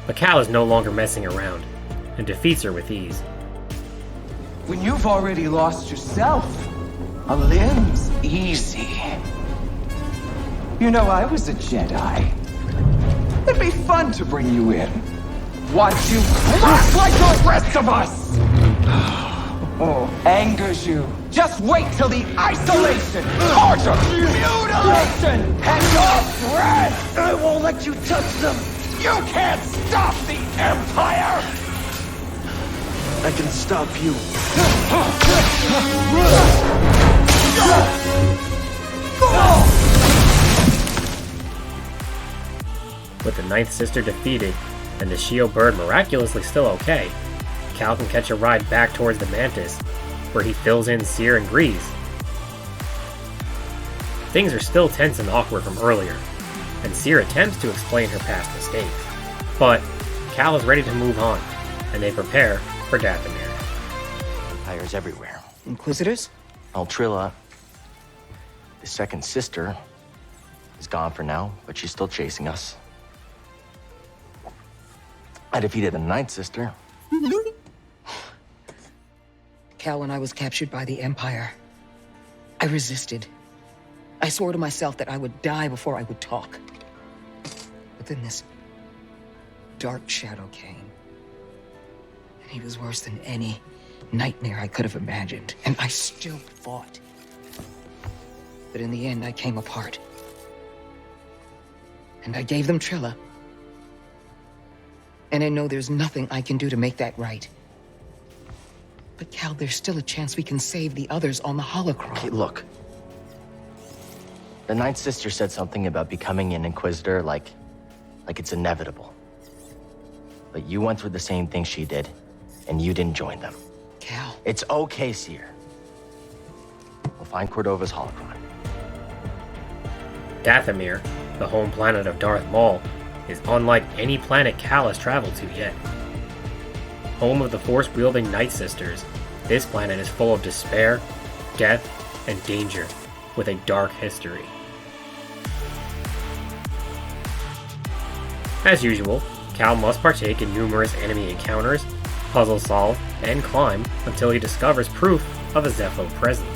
but Cal is no longer messing around, and defeats her with ease. When you've already lost yourself, a limb's easy. You know, I was a Jedi. It'd be fun to bring you in. Watch you crack like the rest of us! Oh, angers you. Just wait till the isolation, torture, mutilation, and your breath! I won't let you touch them! You can't stop the Empire! I can stop you. With the Ninth Sister defeated, and the Shio bird miraculously still okay, Cal can catch a ride back towards the Mantis, where he fills in Cere and Grease. Things are still tense and awkward from earlier, and Cere attempts to explain her past mistakes. But Cal is ready to move on, and they prepare for Dathomir. Fires everywhere. Inquisitors? Altrilla. The second sister is gone for now, but she's still chasing us. I defeated the Ninth Sister. Cal, when I was captured by the Empire, I resisted. I swore to myself that I would die before I would talk. But then this dark shadow came. And he was worse than any nightmare I could have imagined. And I still fought. But in the end, I came apart. And I gave them Trilla. And I know there's nothing I can do to make that right. But Cal, there's still a chance we can save the others on the holocron. Okay, look. The Ninth Sister said something about becoming an Inquisitor like it's inevitable. But you went through the same thing she did, and you didn't join them. Cal. It's okay, Seer. We'll find Cordova's holocron. Dathomir, the home planet of Darth Maul, is unlike any planet Cal has traveled to yet. Home of the Force-wielding Night Sisters, this planet is full of despair, death, and danger, with a dark history. As usual, Cal must partake in numerous enemy encounters, puzzle solve, and climb until he discovers proof of a Zeffo presence.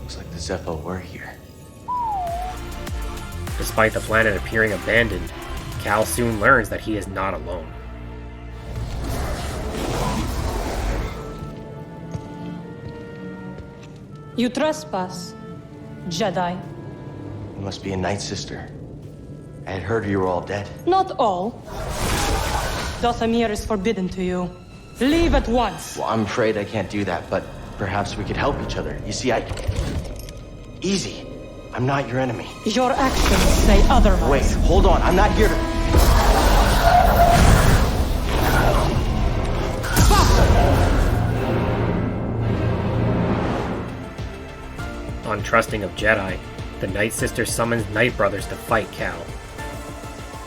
Looks like the Zeffo were here. Despite the planet appearing abandoned, Cal soon learns that he is not alone. You trespass, Jedi. You must be a Night Sister. I had heard you were all dead. Not all. Dathomir is forbidden to you. Leave at once. Well, I'm afraid I can't do that, but perhaps we could help each other. You see, Easy. I'm not your enemy. Your actions say otherwise. Wait, hold on. I'm not here to... Untrusting of Jedi, the Night Sister summons Night Brothers to fight Cal.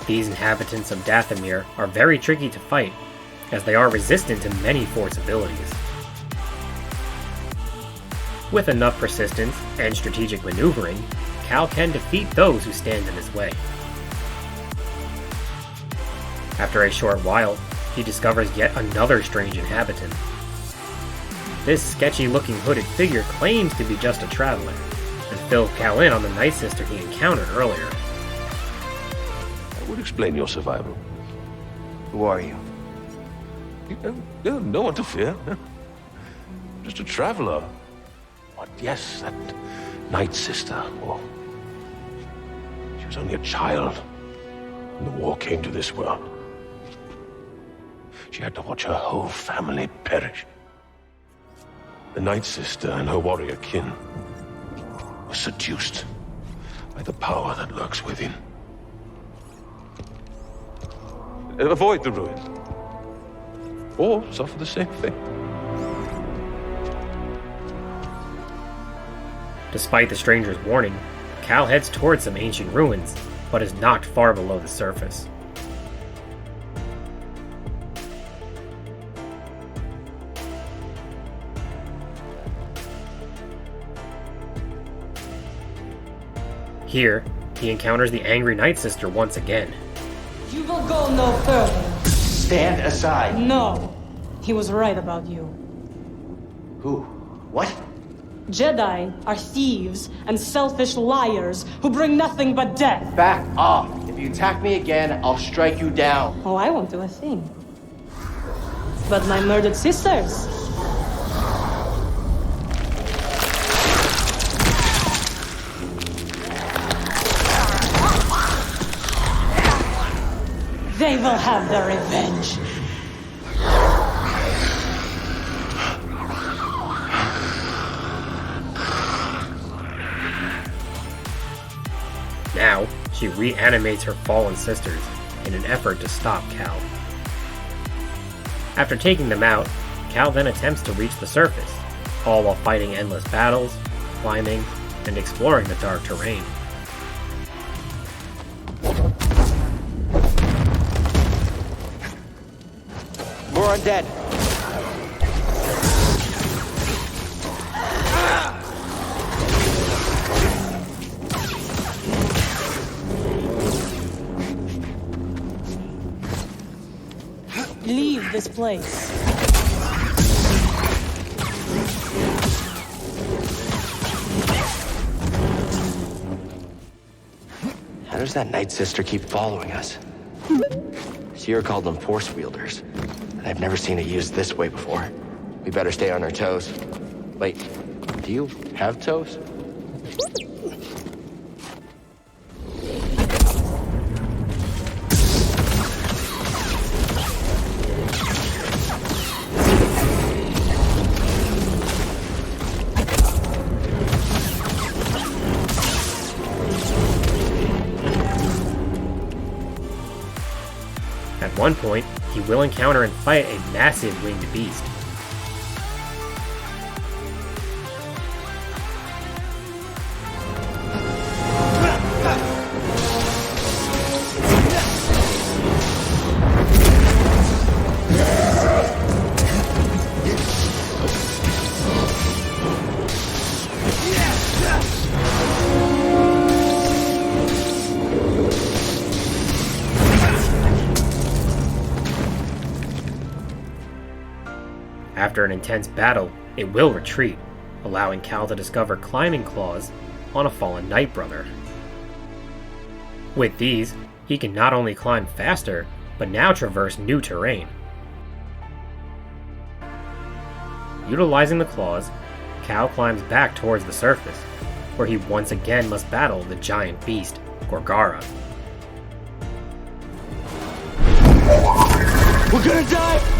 These inhabitants of Dathomir are very tricky to fight, as they are resistant to many Force abilities. With enough persistence and strategic maneuvering, Cal can defeat those who stand in his way. After a short while, he discovers yet another strange inhabitant. This sketchy-looking hooded figure claims to be just a traveler, and fills Cal in on the Night Sister he encountered earlier. That would explain your survival. Who are you? No one to fear. Just a traveler. But yes, that Night Sister. Well, she was only a child when the war came to this world. She had to watch her whole family perish. The Night Sister and her warrior kin were seduced by the power that lurks within. Avoid the ruin, or suffer the same fate. Despite the stranger's warning, Cal heads towards some ancient ruins, but is knocked far below the surface. Here, he encounters the angry Night Sister once again. You will go no further. Stand aside. No. He was right about you. Who? What? Jedi are thieves and selfish liars who bring nothing but death. Back off. If you attack me again, I'll strike you down. Oh, I won't do a thing. But my murdered sisters... they will have their revenge. Now, she reanimates her fallen sisters in an effort to stop Cal. After taking them out, Cal then attempts to reach the surface, all while fighting endless battles, climbing, and exploring the dark terrain. We're undead. Leave this place. How does that Night Sister keep following us? Sierra called them Force wielders, and I've never seen it used this way before. We better stay on our toes. Wait, do you have toes? At one point, he will encounter and fight a massive winged beast. After an intense battle, it will retreat, allowing Cal to discover climbing claws on a fallen Night Brother. With these, he can not only climb faster, but now traverse new terrain. Utilizing the claws, Cal climbs back towards the surface, where he once again must battle the giant beast, Gorgara. We're gonna die!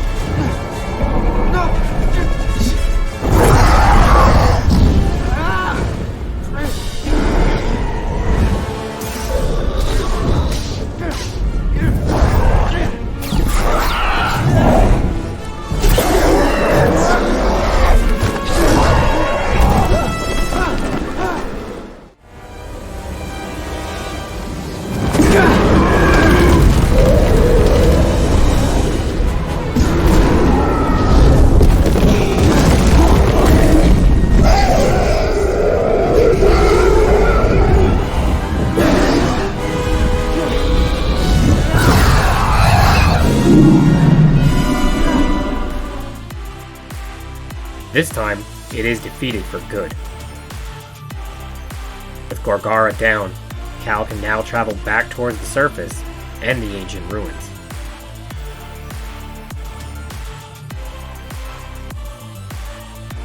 This time, it is defeated for good. With Gorgara down, Cal can now travel back towards the surface and the ancient ruins.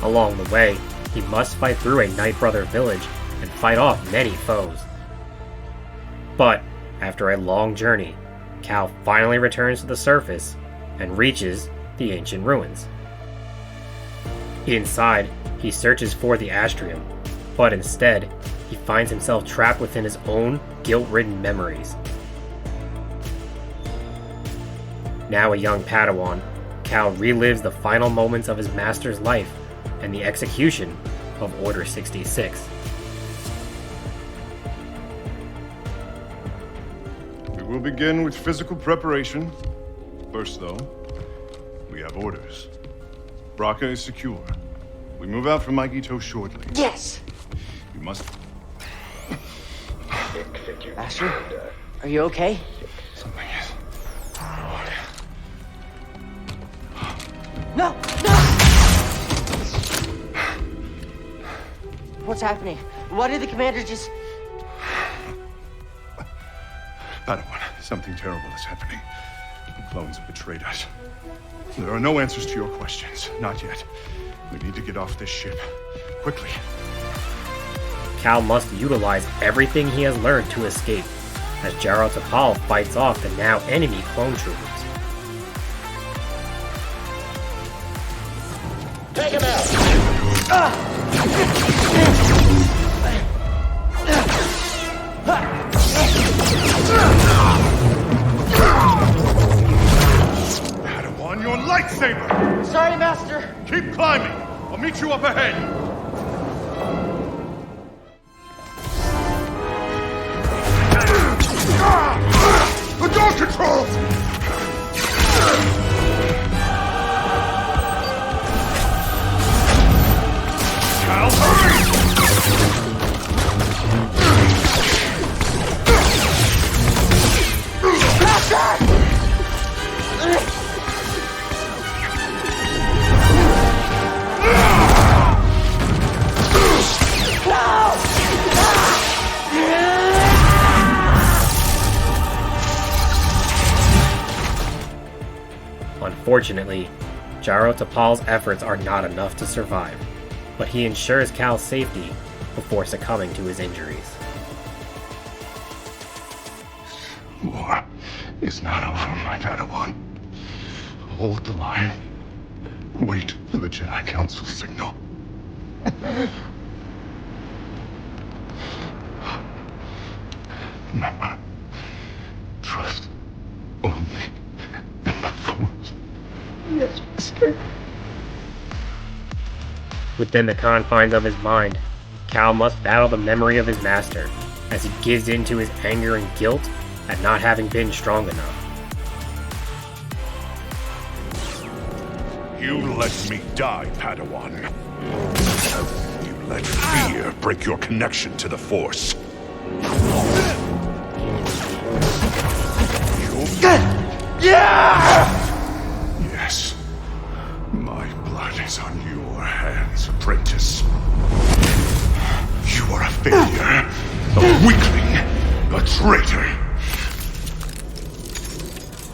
Along the way, he must fight through a Night Brother village and fight off many foes. But, after a long journey, Cal finally returns to the surface and reaches the ancient ruins. Inside, he searches for the Astrium, but instead, he finds himself trapped within his own guilt-ridden memories. Now a young Padawan, Cal relives the final moments of his master's life and the execution of Order 66. We will begin with physical preparation. First, though, we have orders. Braca is secure. We move out from Maikito shortly. Yes! You must... Master, are you okay? Something is... No! What's happening? Why did the commander just... Padawan, something terrible is happening. The clones have betrayed us. There are no answers to your questions. Not yet. We need to get off this ship. Quickly. Cal must utilize everything he has learned to escape, as Jaro Tapal fights off the now enemy clone troopers. Take him out! Padawan, your lightsaber! Sorry, Master! Keep climbing! I'll meet you up ahead! The door controls! Cal, hurry! Unfortunately, Jaro Tapal's efforts are not enough to survive, but he ensures Cal's safety before succumbing to his injuries. War is not over, my Padawan. Hold the line. Wait for the Jedi Council signal. Remember, trust only in the Force. Yes, Master. Within the confines of his mind, Cal must battle the memory of his master as he gives in to his anger and guilt at not having been strong enough. You let me die, Padawan. You let fear break your connection to the Force. Yes. My blood is on your hands, apprentice. You are a failure, a weakling, a traitor.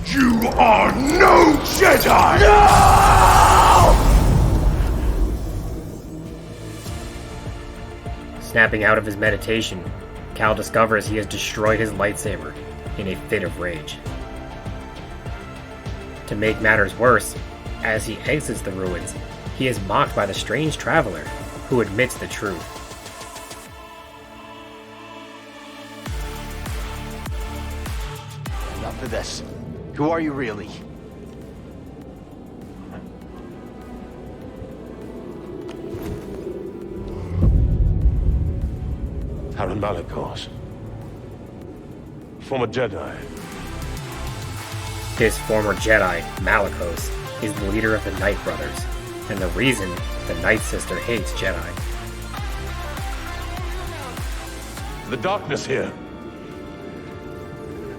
You are no Jedi! No! Snapping out of his meditation, Cal discovers he has destroyed his lightsaber in a fit of rage. To make matters worse, as he exits the ruins, he is mocked by the strange traveler, who admits the truth. Enough of this. Who are you really? Taron Malicos. Former Jedi. This former Jedi, Malicos, is the leader of the Night Brothers, and the reason the Night Sister hates Jedi. The darkness here.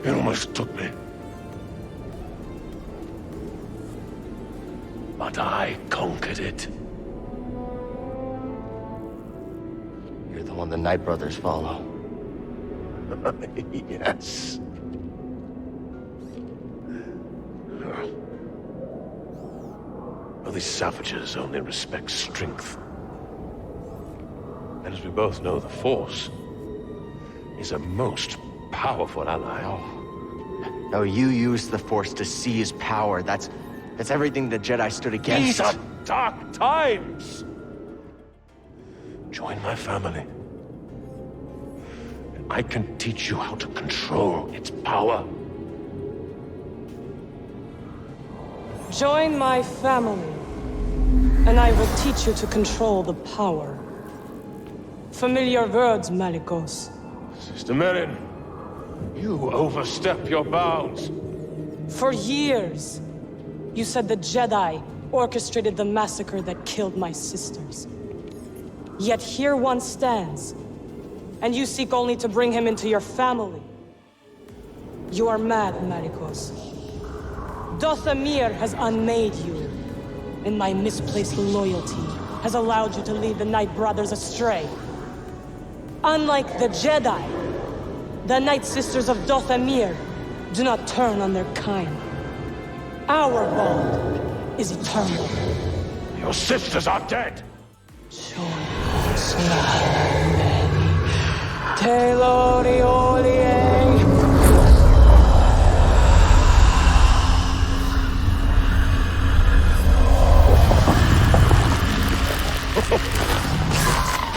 It almost took me. But I conquered it. You're the one the Night Brothers follow. Yes. Well, these savages only respect strength. And as we both know, the Force is a most powerful ally. No, you used the Force to seize power. That's everything the Jedi stood against. These are dark times! Join my family. And I can teach you how to control its power. Join my family, and I will teach you to control the power. Familiar words, Malicos. Sister Merrin, you overstep your bounds. For years, you said the Jedi orchestrated the massacre that killed my sisters. Yet here one stands, and you seek only to bring him into your family. You are mad, Malicos. Dothamir has unmade you, and my misplaced loyalty has allowed you to lead the Night Brothers astray. Unlike the Jedi, the Night Sisters of Dothamir do not turn on their kind. Our bond is eternal. Your sisters are dead!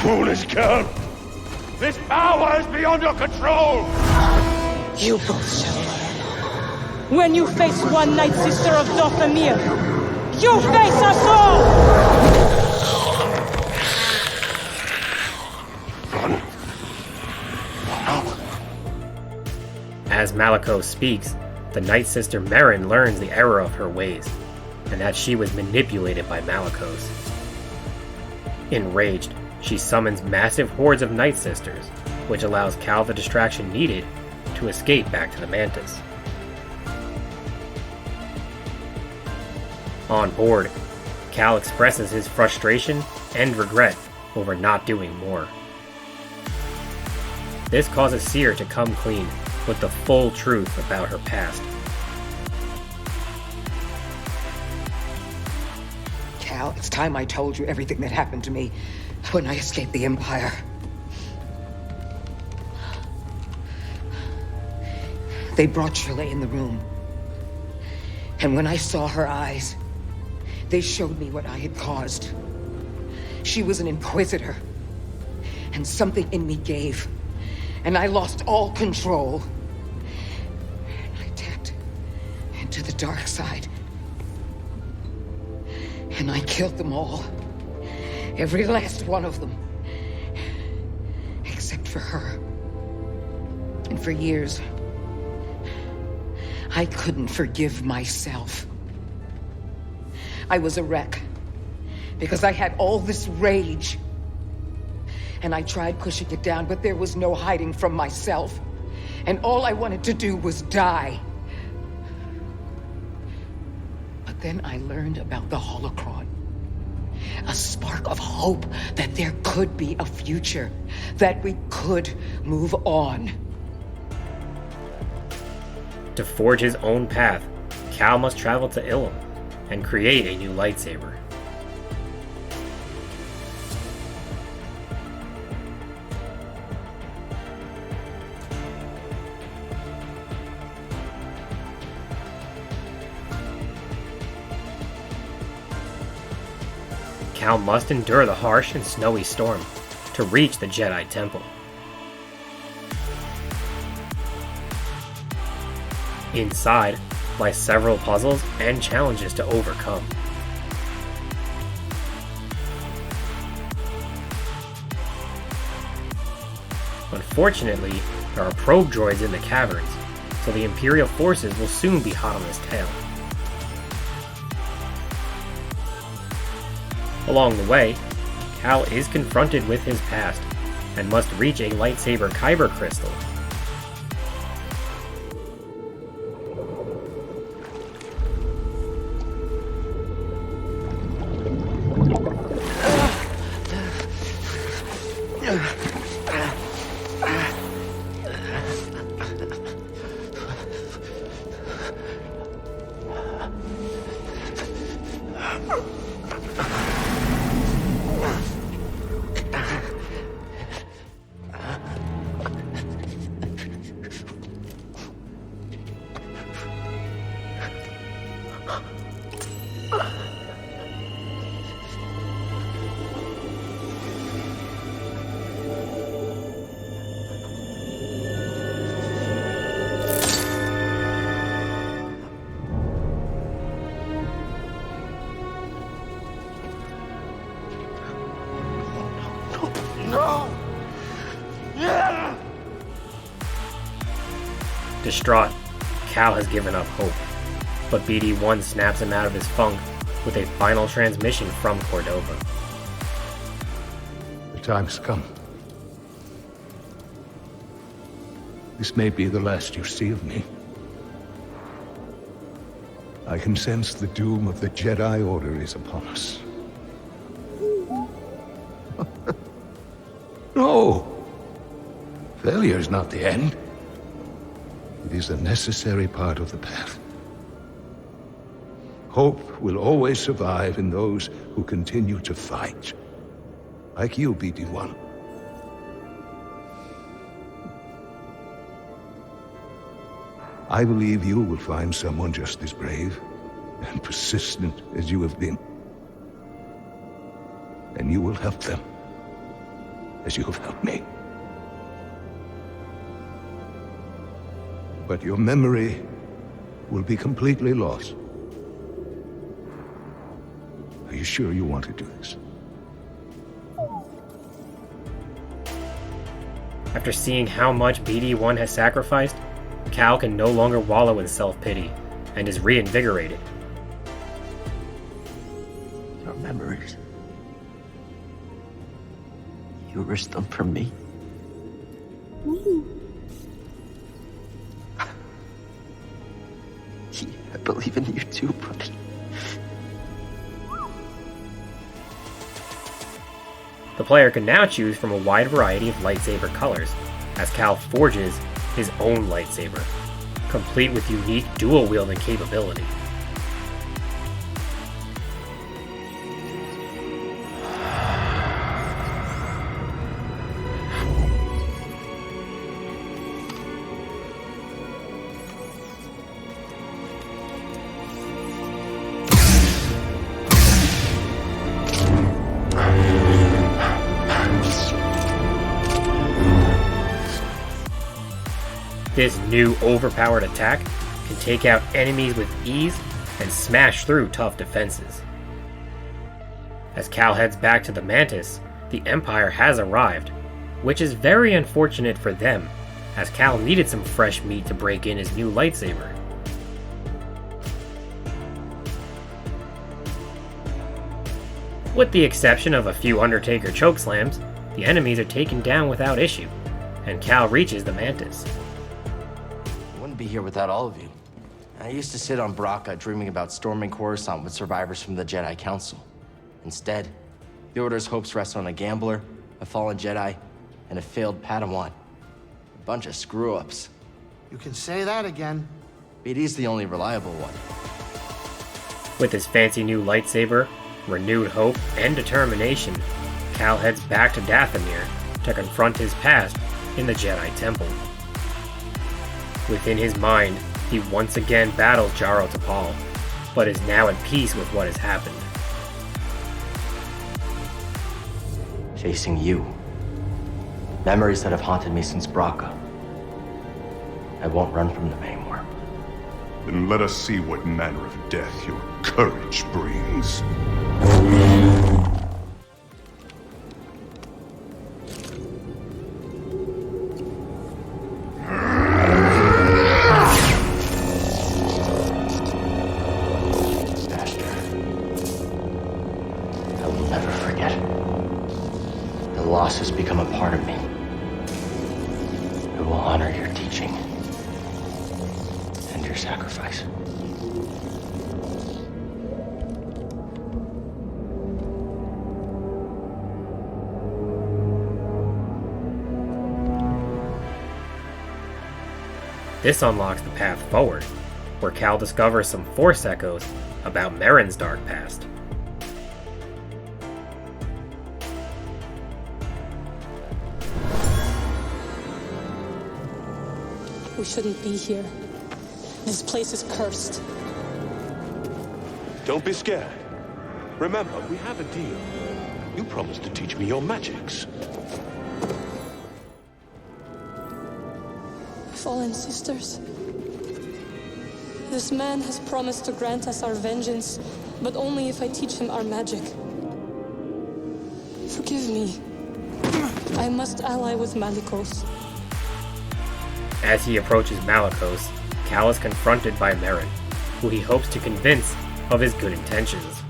Foolish girl! This power is beyond your control! You both shall learn. When you face one Night Sister of Dothamir, you face us all! As Malicos speaks, the Night Sister Merrin learns the error of her ways, and that she was manipulated by Malicos. Enraged, she summons massive hordes of Night Sisters, which allows Cal the distraction needed to escape back to the Mantis. On board, Cal expresses his frustration and regret over not doing more. This causes Seer to come clean with the full truth about her past. Cal, it's time I told you everything that happened to me when I escaped the Empire. They brought Shirley in the room. And when I saw her eyes, they showed me what I had caused. She was an Inquisitor. And something in me gave. And I lost all control. And I tapped into the dark side. And I killed them all. Every last one of them. Except for her. And for years, I couldn't forgive myself. I was a wreck. Because I had all this rage. And I tried pushing it down, but there was no hiding from myself. And all I wanted to do was die. But then I learned about the Holocron. A spark of hope that there could be a future. That we could move on. To forge his own path, Cal must travel to Ilum and create a new lightsaber. Cal must endure the harsh and snowy storm to reach the Jedi Temple. Inside lie several puzzles and challenges to overcome. Unfortunately, there are probe droids in the caverns, so the Imperial forces will soon be hot on his tail. Along the way, Cal is confronted with his past and must reach a lightsaber kyber crystal. Distraught, Cal has given up hope, but BD-1 snaps him out of his funk with a final transmission from Cordova. The time's come. This may be the last you see of me. I can sense the doom of the Jedi Order is upon us. No! Failure is not the end. It is a necessary part of the path. Hope will always survive in those who continue to fight. Like you, BD-1. I believe you will find someone just as brave and persistent as you have been. And you will help them, as you have helped me. But your memory will be completely lost. Are you sure you want to do this? After seeing how much BD-1 has sacrificed, Cal can no longer wallow in self-pity and is reinvigorated. Your memories. You risked them for me. I believe in you too, buddy. The player can now choose from a wide variety of lightsaber colors, as Cal forges his own lightsaber, complete with unique dual-wielding capability. This new overpowered attack can take out enemies with ease and smash through tough defenses. As Cal heads back to the Mantis, the Empire has arrived, which is very unfortunate for them, as Cal needed some fresh meat to break in his new lightsaber. With the exception of a few Undertaker chokeslams, the enemies are taken down without issue, and Cal reaches the Mantis. I wouldn't be here without all of you. I used to sit on Braca dreaming about storming Coruscant with survivors from the Jedi Council. Instead, the Order's hopes rest on a gambler, a fallen Jedi, and a failed Padawan. A bunch of screw-ups. You can say that again. BD's the only reliable one. With his fancy new lightsaber, renewed hope, and determination, Cal heads back to Dathomir to confront his past in the Jedi Temple. Within his mind, he once again battles Jaro Tapal, but is now at peace with what has happened. Facing you. Memories that have haunted me since Braca. I won't run from them anymore. Then let us see what manner of death your courage brings. Has become a part of me. I will honor your teaching and your sacrifice. This unlocks the path forward, where Cal discovers some Force echoes about Merrin's dark past. We shouldn't be here. This place is cursed. Don't be scared. Remember, we have a deal. You promised to teach me your magics. Fallen sisters. This man has promised to grant us our vengeance, but only if I teach him our magic. Forgive me. I must ally with Malicos. As he approaches Malicos, Cal is confronted by Merrin, who he hopes to convince of his good intentions.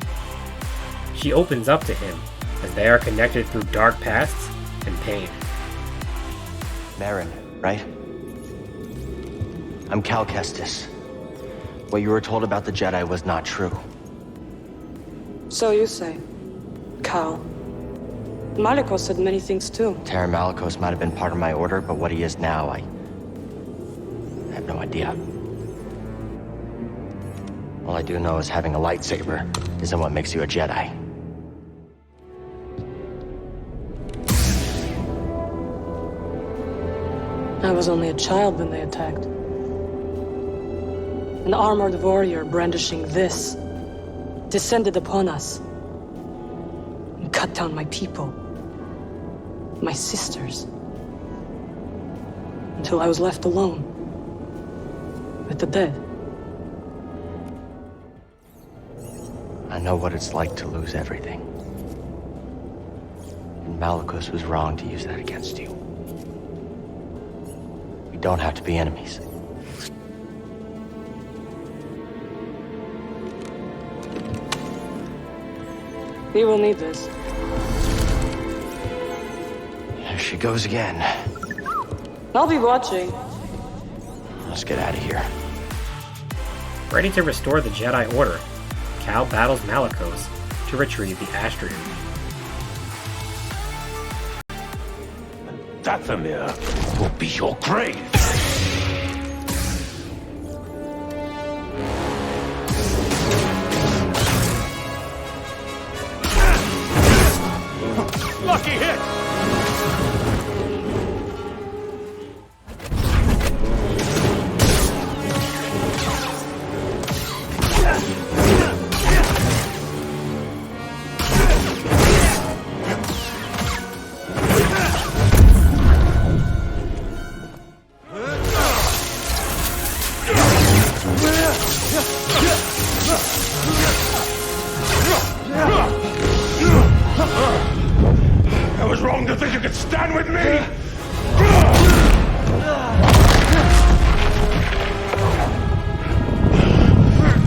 She opens up to him, as they are connected through dark pasts and pain. Merrin, right? I'm Cal Kestis. What you were told about the Jedi was not true. So you say. Cal. Malicos said many things too. Terran Malicos might have been part of my order, but what he is now, I have no idea. All I do know is having a lightsaber isn't what makes you a Jedi. I was only a child when they attacked. An armored warrior brandishing this descended upon us and cut down my people, my sisters, until I was left alone with the dead. I know what it's like to lose everything. And Malicos was wrong to use that against you. We don't have to be enemies. We will need this. There she goes again. I'll be watching. Let's get out of here. Ready to restore the Jedi Order, Cal battles Malicos to retrieve the Astrium. Dathomir will be your grave. Lucky hit! I was wrong to think you could stand with me!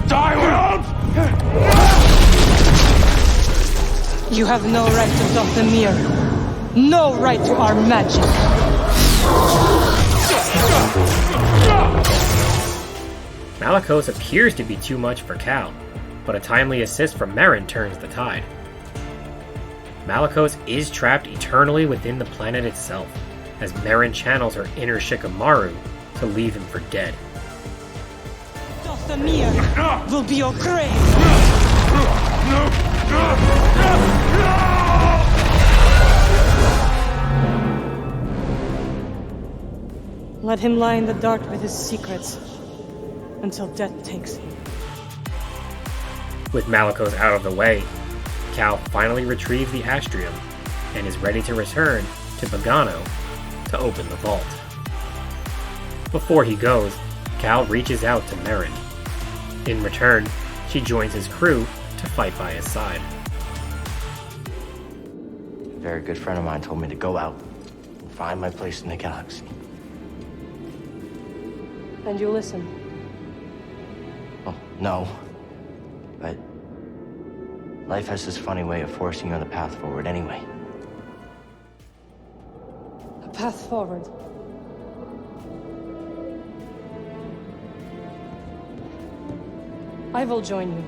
Die, Will! You have no right to Dothamir. No right to our magic. Malicos appears to be too much for Cal, but a timely assist from Merrin turns the tide. Malicos is trapped eternally within the planet itself, as Merrin channels her inner Shikamaru to leave him for dead. Dothamir will be your grave! Let him lie in the dark with his secrets until death takes him. With Malicos out of the way, Cal finally retrieves the Astrium and is ready to return to Bogano to open the vault. Before he goes, Cal reaches out to Merrin. In return, she joins his crew to fight by his side. A very good friend of mine told me to go out and find my place in the galaxy. And you listen. Well, no. But life has this funny way of forcing you on the path forward anyway. A path forward. I will join you.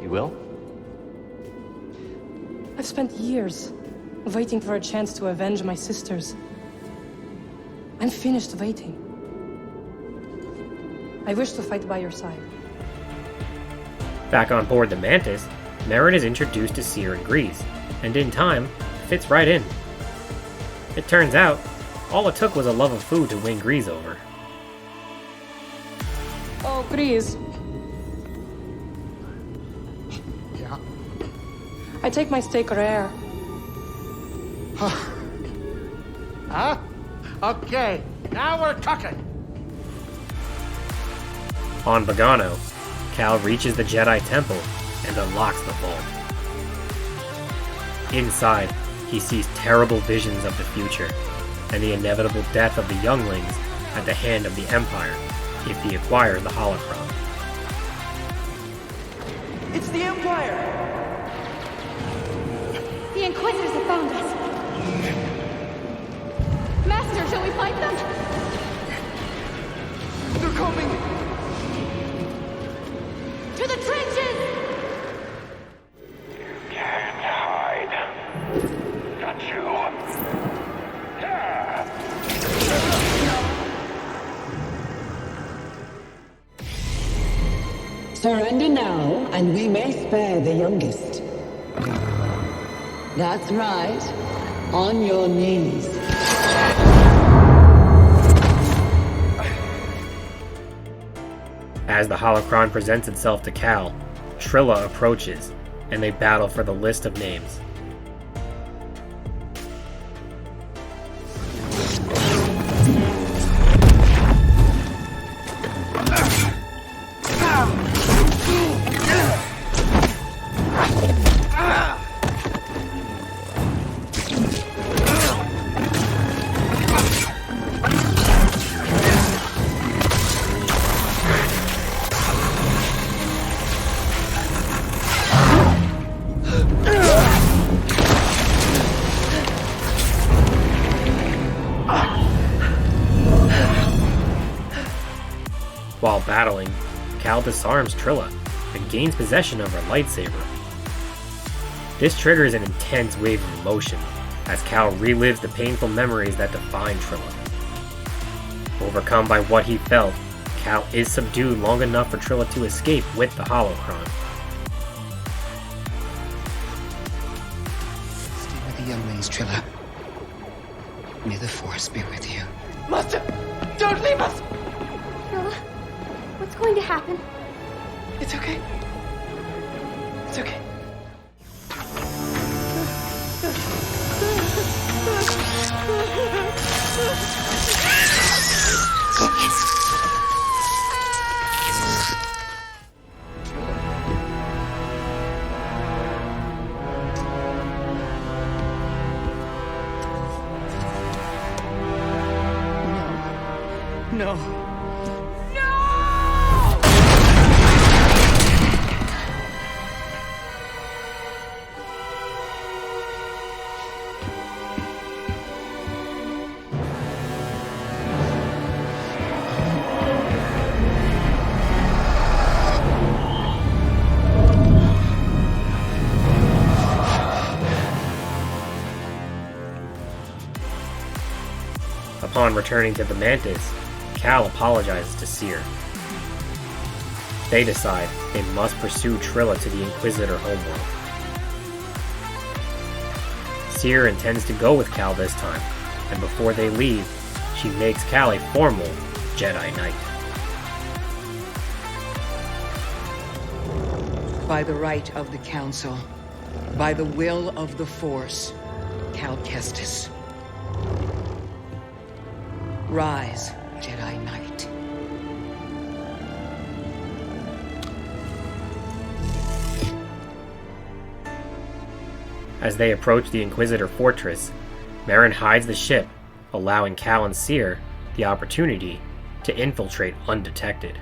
You will? I've spent years waiting for a chance to avenge my sisters. I'm finished waiting. I wish to fight by your side. Back on board the Mantis, Merrin is introduced to Seer and Grease, and in time, fits right in. It turns out, all it took was a love of food to win Grease over. Oh, Grease. Yeah? I take my steak rare. Huh? Okay, now we're talking. On Bogano, Cal reaches the Jedi Temple and unlocks the vault. Inside, he sees terrible visions of the future and the inevitable death of the younglings at the hand of the Empire if he acquires the holocron. It's the Empire! The Inquisitors have found us. Master, shall we fight them? They're coming! To the trenches! Can't hide. Got you. Surrender now, and we may spare the youngest. That's right. On your knees. As the holocron presents itself to Cal, Trilla approaches, and they battle for the list of names. While battling, Cal disarms Trilla and gains possession of her lightsaber. This triggers an intense wave of emotion as Cal relives the painful memories that define Trilla. Overcome by what he felt, Cal is subdued long enough for Trilla to escape with the holocron. Stay with the younglings, Trilla. May the Force be with you. Master, don't leave us! Trilla, what's going to happen? It's okay. It's okay. No. Upon returning to the Mantis, Cal apologizes to Cere. They decide they must pursue Trilla to the Inquisitor homeworld. Cere intends to go with Cal this time, and before they leave, she makes Cal a formal Jedi Knight. By the right of the Council, by the will of the Force, Cal Kestis. Rise, Jedi Knight. As they approach the Inquisitor fortress, Merrin hides the ship, allowing Cal and Cere the opportunity to infiltrate undetected.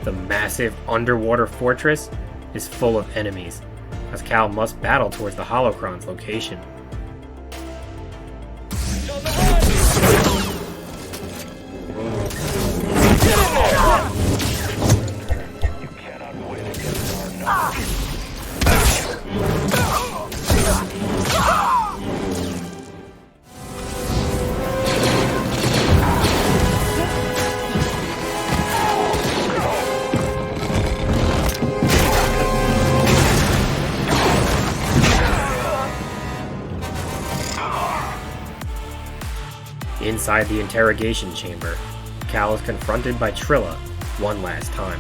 The massive underwater fortress is full of enemies, as Cal must battle towards the Holocron's location. Inside the interrogation chamber, Cal is confronted by Trilla one last time.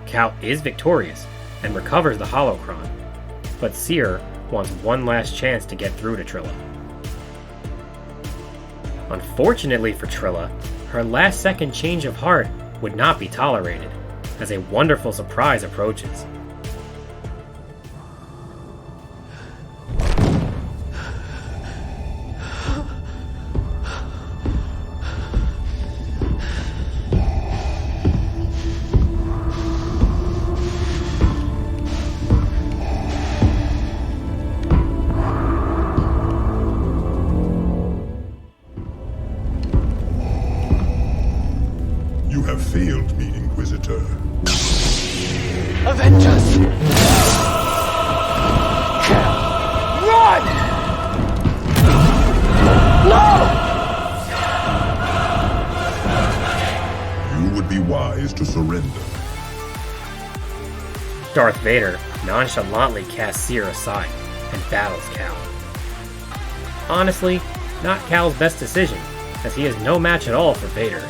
Cal is victorious and recovers the Holocron, but Cere wants one last chance to get through to Trilla. Unfortunately for Trilla, her last-second change of heart would not be tolerated, as a wonderful surprise approaches. You have failed me, Inquisitor. Avengers! Run! No! You would be wise to surrender. Darth Vader nonchalantly casts Cere aside and battles Cal. Honestly, not Cal's best decision, as he is no match at all for Vader.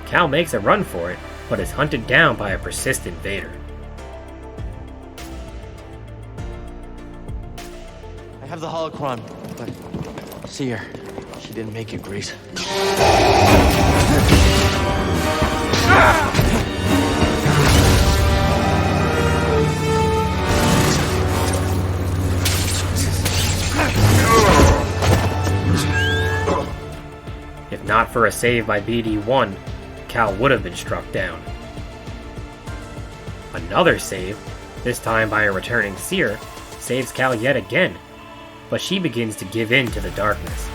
Cal makes a run for it, but is hunted down by a persistent Vader. I have the holocron, but Cere, she didn't make it great. If not for a save by BD-1, Cal would have been struck down. Another save, this time by a returning Seer, saves Cal yet again, but she begins to give in to the darkness.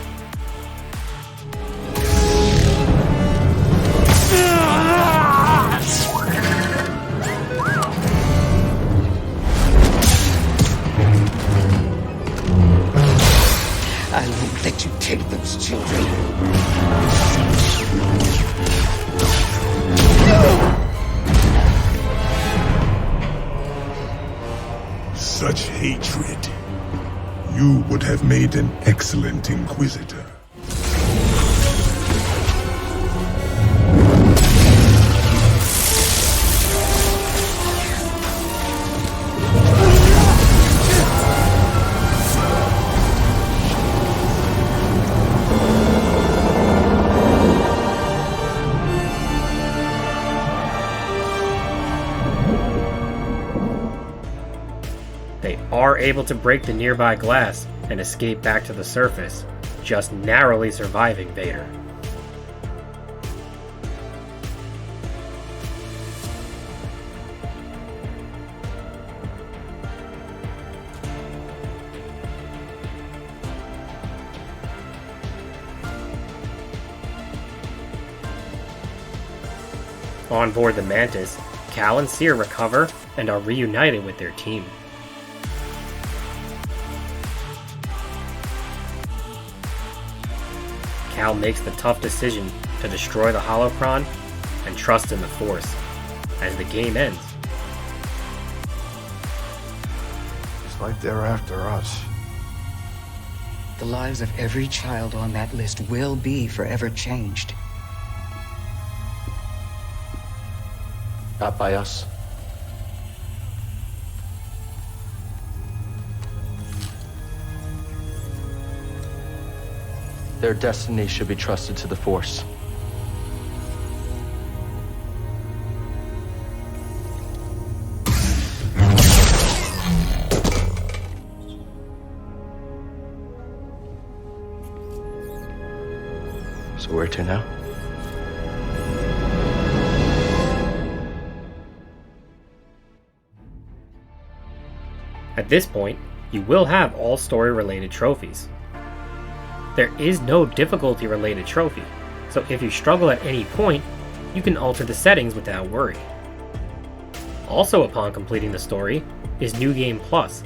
I won't let you take those children. Such hatred. You would have made an excellent Inquisitor. They are able to break the nearby glass and escape back to the surface, just narrowly surviving Vader. On board the Mantis, Cal and Seer recover and are reunited with their team. Cal makes the tough decision to destroy the holocron and trust in the Force, as the game ends. It's like they're after us. The lives of every child on that list will be forever changed. Not by us. Their destiny should be trusted to the Force. So where to now? At this point, you will have all story-related trophies. There is no difficulty-related trophy, so if you struggle at any point, you can alter the settings without worry. Also upon completing the story is New Game Plus,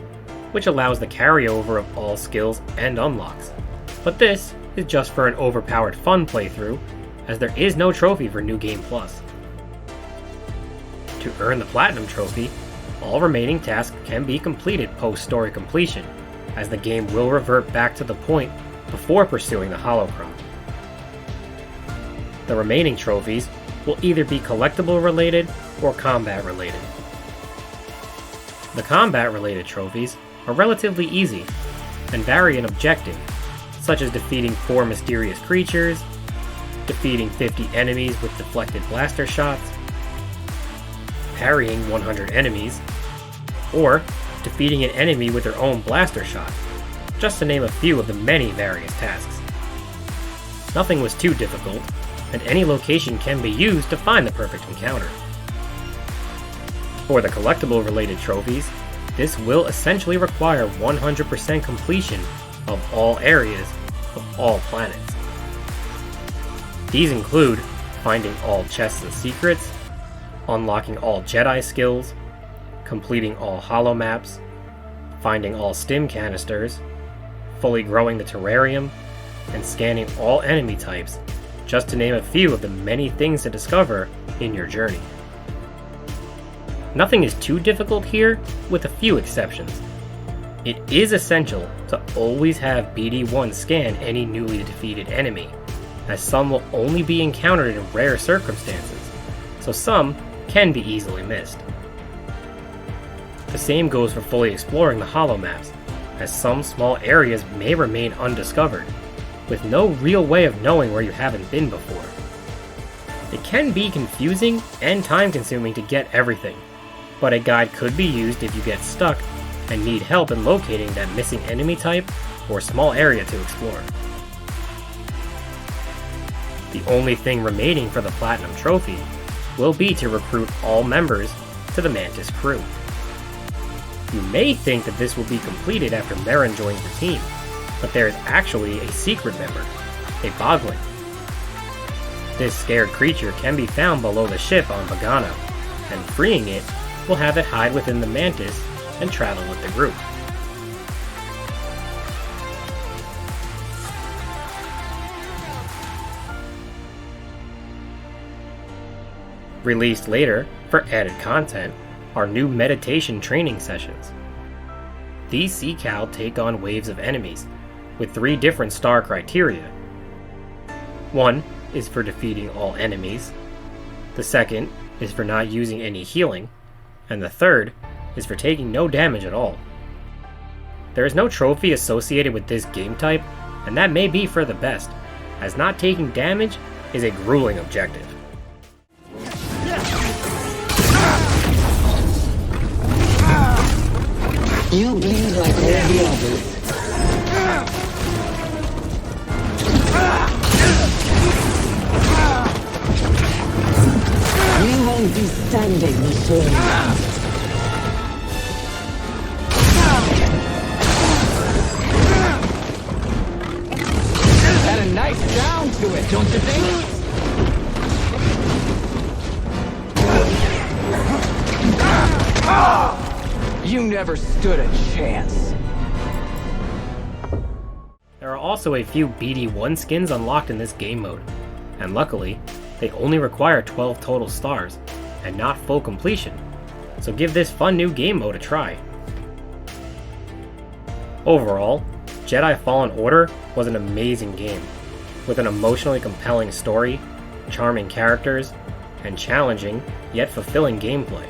which allows the carryover of all skills and unlocks, but this is just for an overpowered fun playthrough, as there is no trophy for New Game Plus. To earn the Platinum Trophy, all remaining tasks can be completed post-story completion, as the game will revert back to the point before pursuing the holocron. The remaining trophies will either be collectible related or combat related. The combat related trophies are relatively easy and vary in objective, such as defeating 4 mysterious creatures, defeating 50 enemies with deflected blaster shots, parrying 100 enemies, or defeating an enemy with their own blaster shot, just to name a few of the many various tasks. Nothing was too difficult, and any location can be used to find the perfect encounter. For the collectible related trophies, this will essentially require 100% completion of all areas of all planets. These include finding all chests of secrets, unlocking all Jedi skills, completing all holomaps, finding all stim canisters, fully growing the terrarium, and scanning all enemy types, just to name a few of the many things to discover in your journey. Nothing is too difficult here, with a few exceptions. It is essential to always have BD-1 scan any newly defeated enemy, as some will only be encountered in rare circumstances, so some can be easily missed. The same goes for fully exploring the holomaps, as some small areas may remain undiscovered, with no real way of knowing where you haven't been before. It can be confusing and time-consuming to get everything, but a guide could be used if you get stuck and need help in locating that missing enemy type or small area to explore. The only thing remaining for the Platinum Trophy will be to recruit all members to the Mantis crew. You may think that this will be completed after Merrin joins the team, but there is actually a secret member, a Bogling. This scared creature can be found below the ship on Vagano, and freeing it will have it hide within the Mantis and travel with the group. Released later, for added content, are new meditation training sessions. These Sea Cal take on waves of enemies, with 3 different star criteria. 1 is for defeating all enemies, the 2nd is for not using any healing, and the 3rd is for taking no damage at all. There is no trophy associated with this game type, and that may be for the best, as not taking damage is a grueling objective. You bleed like all the others. You won't be standing before me. Had a nice sound to it, don't you think? You never stood a chance. There are also a few BD1 skins unlocked in this game mode, and luckily, they only require 12 total stars, and not full completion, so give this fun new game mode a try. Overall, Jedi Fallen Order was an amazing game, with an emotionally compelling story, charming characters, and challenging yet fulfilling gameplay.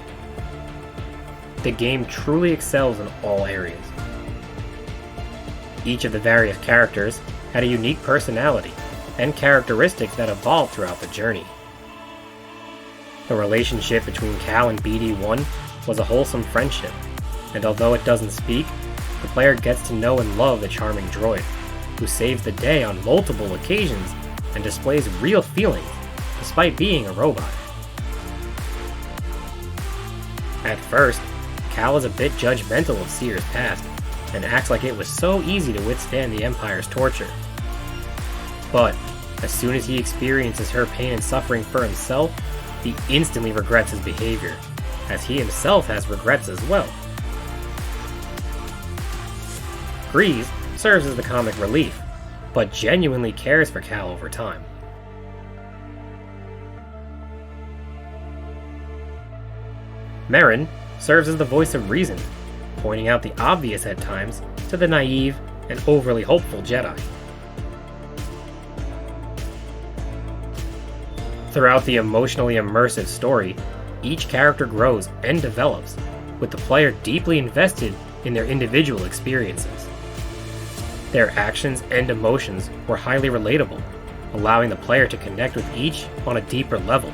The game truly excels in all areas. Each of the various characters had a unique personality and characteristics that evolved throughout the journey. The relationship between Cal and BD-1 was a wholesome friendship, and although it doesn't speak, the player gets to know and love the charming droid, who saves the day on multiple occasions and displays real feelings despite being a robot. At first, Cal is a bit judgmental of Cere's past, and acts like it was so easy to withstand the Empire's torture. But, as soon as he experiences her pain and suffering for himself, he instantly regrets his behavior, as he himself has regrets as well. Grease serves as the comic relief, but genuinely cares for Cal over time. Merrin serves as the voice of reason, pointing out the obvious at times to the naive and overly hopeful Jedi. Throughout the emotionally immersive story, each character grows and develops, with the player deeply invested in their individual experiences. Their actions and emotions were highly relatable, allowing the player to connect with each on a deeper level,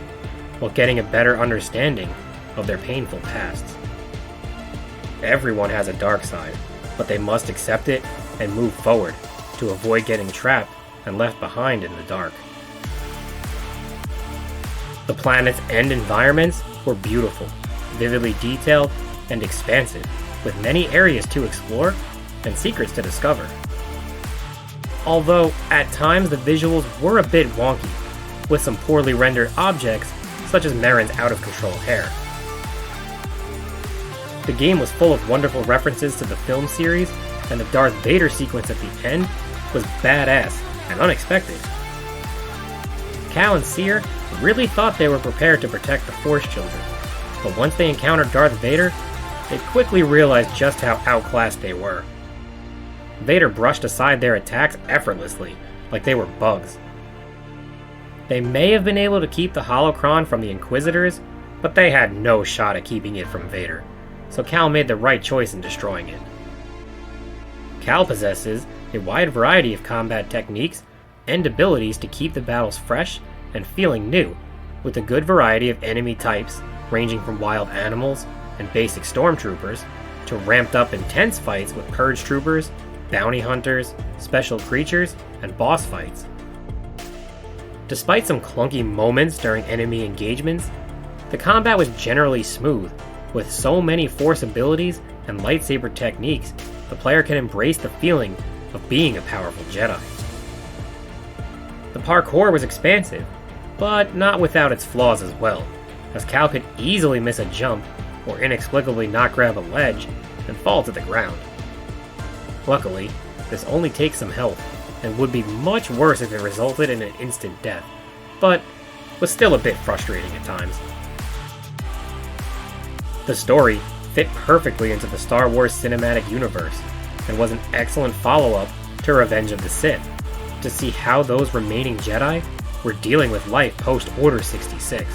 while getting a better understanding of their painful pasts. Everyone has a dark side, but they must accept it and move forward to avoid getting trapped and left behind in the dark. The planets and environments were beautiful, vividly detailed, and expansive, with many areas to explore and secrets to discover. Although, at times the visuals were a bit wonky, with some poorly rendered objects, such as Merrin's out-of-control hair. The game was full of wonderful references to the film series, and the Darth Vader sequence at the end was badass and unexpected. Cal and Cere really thought they were prepared to protect the Force children, but once they encountered Darth Vader, they quickly realized just how outclassed they were. Vader brushed aside their attacks effortlessly, like they were bugs. They may have been able to keep the holocron from the Inquisitors, but they had no shot at keeping it from Vader, so Cal made the right choice in destroying it. Cal possesses a wide variety of combat techniques and abilities to keep the battles fresh and feeling new, with a good variety of enemy types ranging from wild animals and basic stormtroopers to ramped up intense fights with purge troopers, bounty hunters, special creatures, and boss fights. Despite some clunky moments during enemy engagements, the combat was generally smooth. With so many force abilities and lightsaber techniques, the player can embrace the feeling of being a powerful Jedi. The parkour was expansive, but not without its flaws as well, as Cal could easily miss a jump or inexplicably not grab a ledge and fall to the ground. Luckily, this only takes some health, and would be much worse if it resulted in an instant death, but was still a bit frustrating at times. The story fit perfectly into the Star Wars cinematic universe, and was an excellent follow-up to Revenge of the Sith, to see how those remaining Jedi were dealing with life post-Order 66.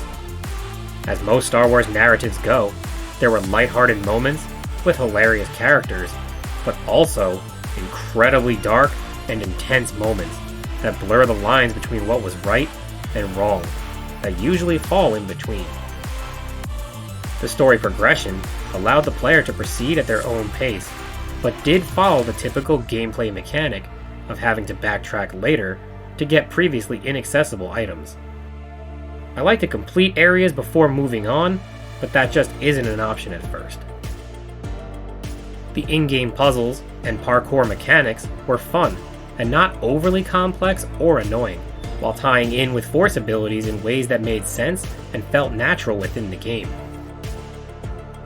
As most Star Wars narratives go, there were lighthearted moments with hilarious characters, but also incredibly dark and intense moments that blur the lines between what was right and wrong, that usually fall in between. The story progression allowed the player to proceed at their own pace, but did follow the typical gameplay mechanic of having to backtrack later to get previously inaccessible items. I like to complete areas before moving on, but that just isn't an option at first. The in-game puzzles and parkour mechanics were fun, and not overly complex or annoying, while tying in with force abilities in ways that made sense and felt natural within the game.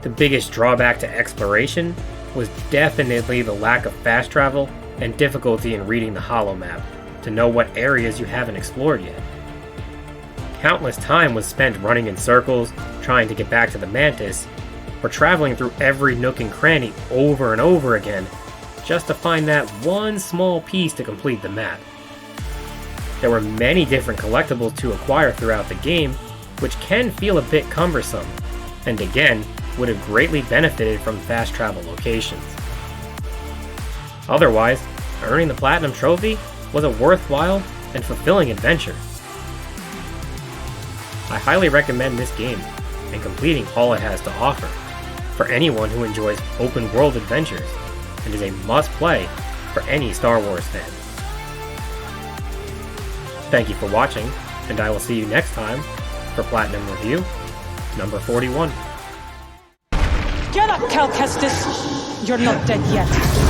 The biggest drawback to exploration was definitely the lack of fast travel and difficulty in reading the holomap to know what areas you haven't explored yet. Countless time was spent running in circles, trying to get back to the Mantis, or traveling through every nook and cranny over and over again just to find that one small piece to complete the map. There were many different collectibles to acquire throughout the game, which can feel a bit cumbersome, and again, would have greatly benefited from fast travel locations. Otherwise, earning the Platinum Trophy was a worthwhile and fulfilling adventure. I highly recommend this game and completing all it has to offer for anyone who enjoys open world adventures and is a must-play for any Star Wars fan. Thank you for watching, and I will see you next time for Platinum Review number 41. Get up, Cal Kestis! You're not dead yet.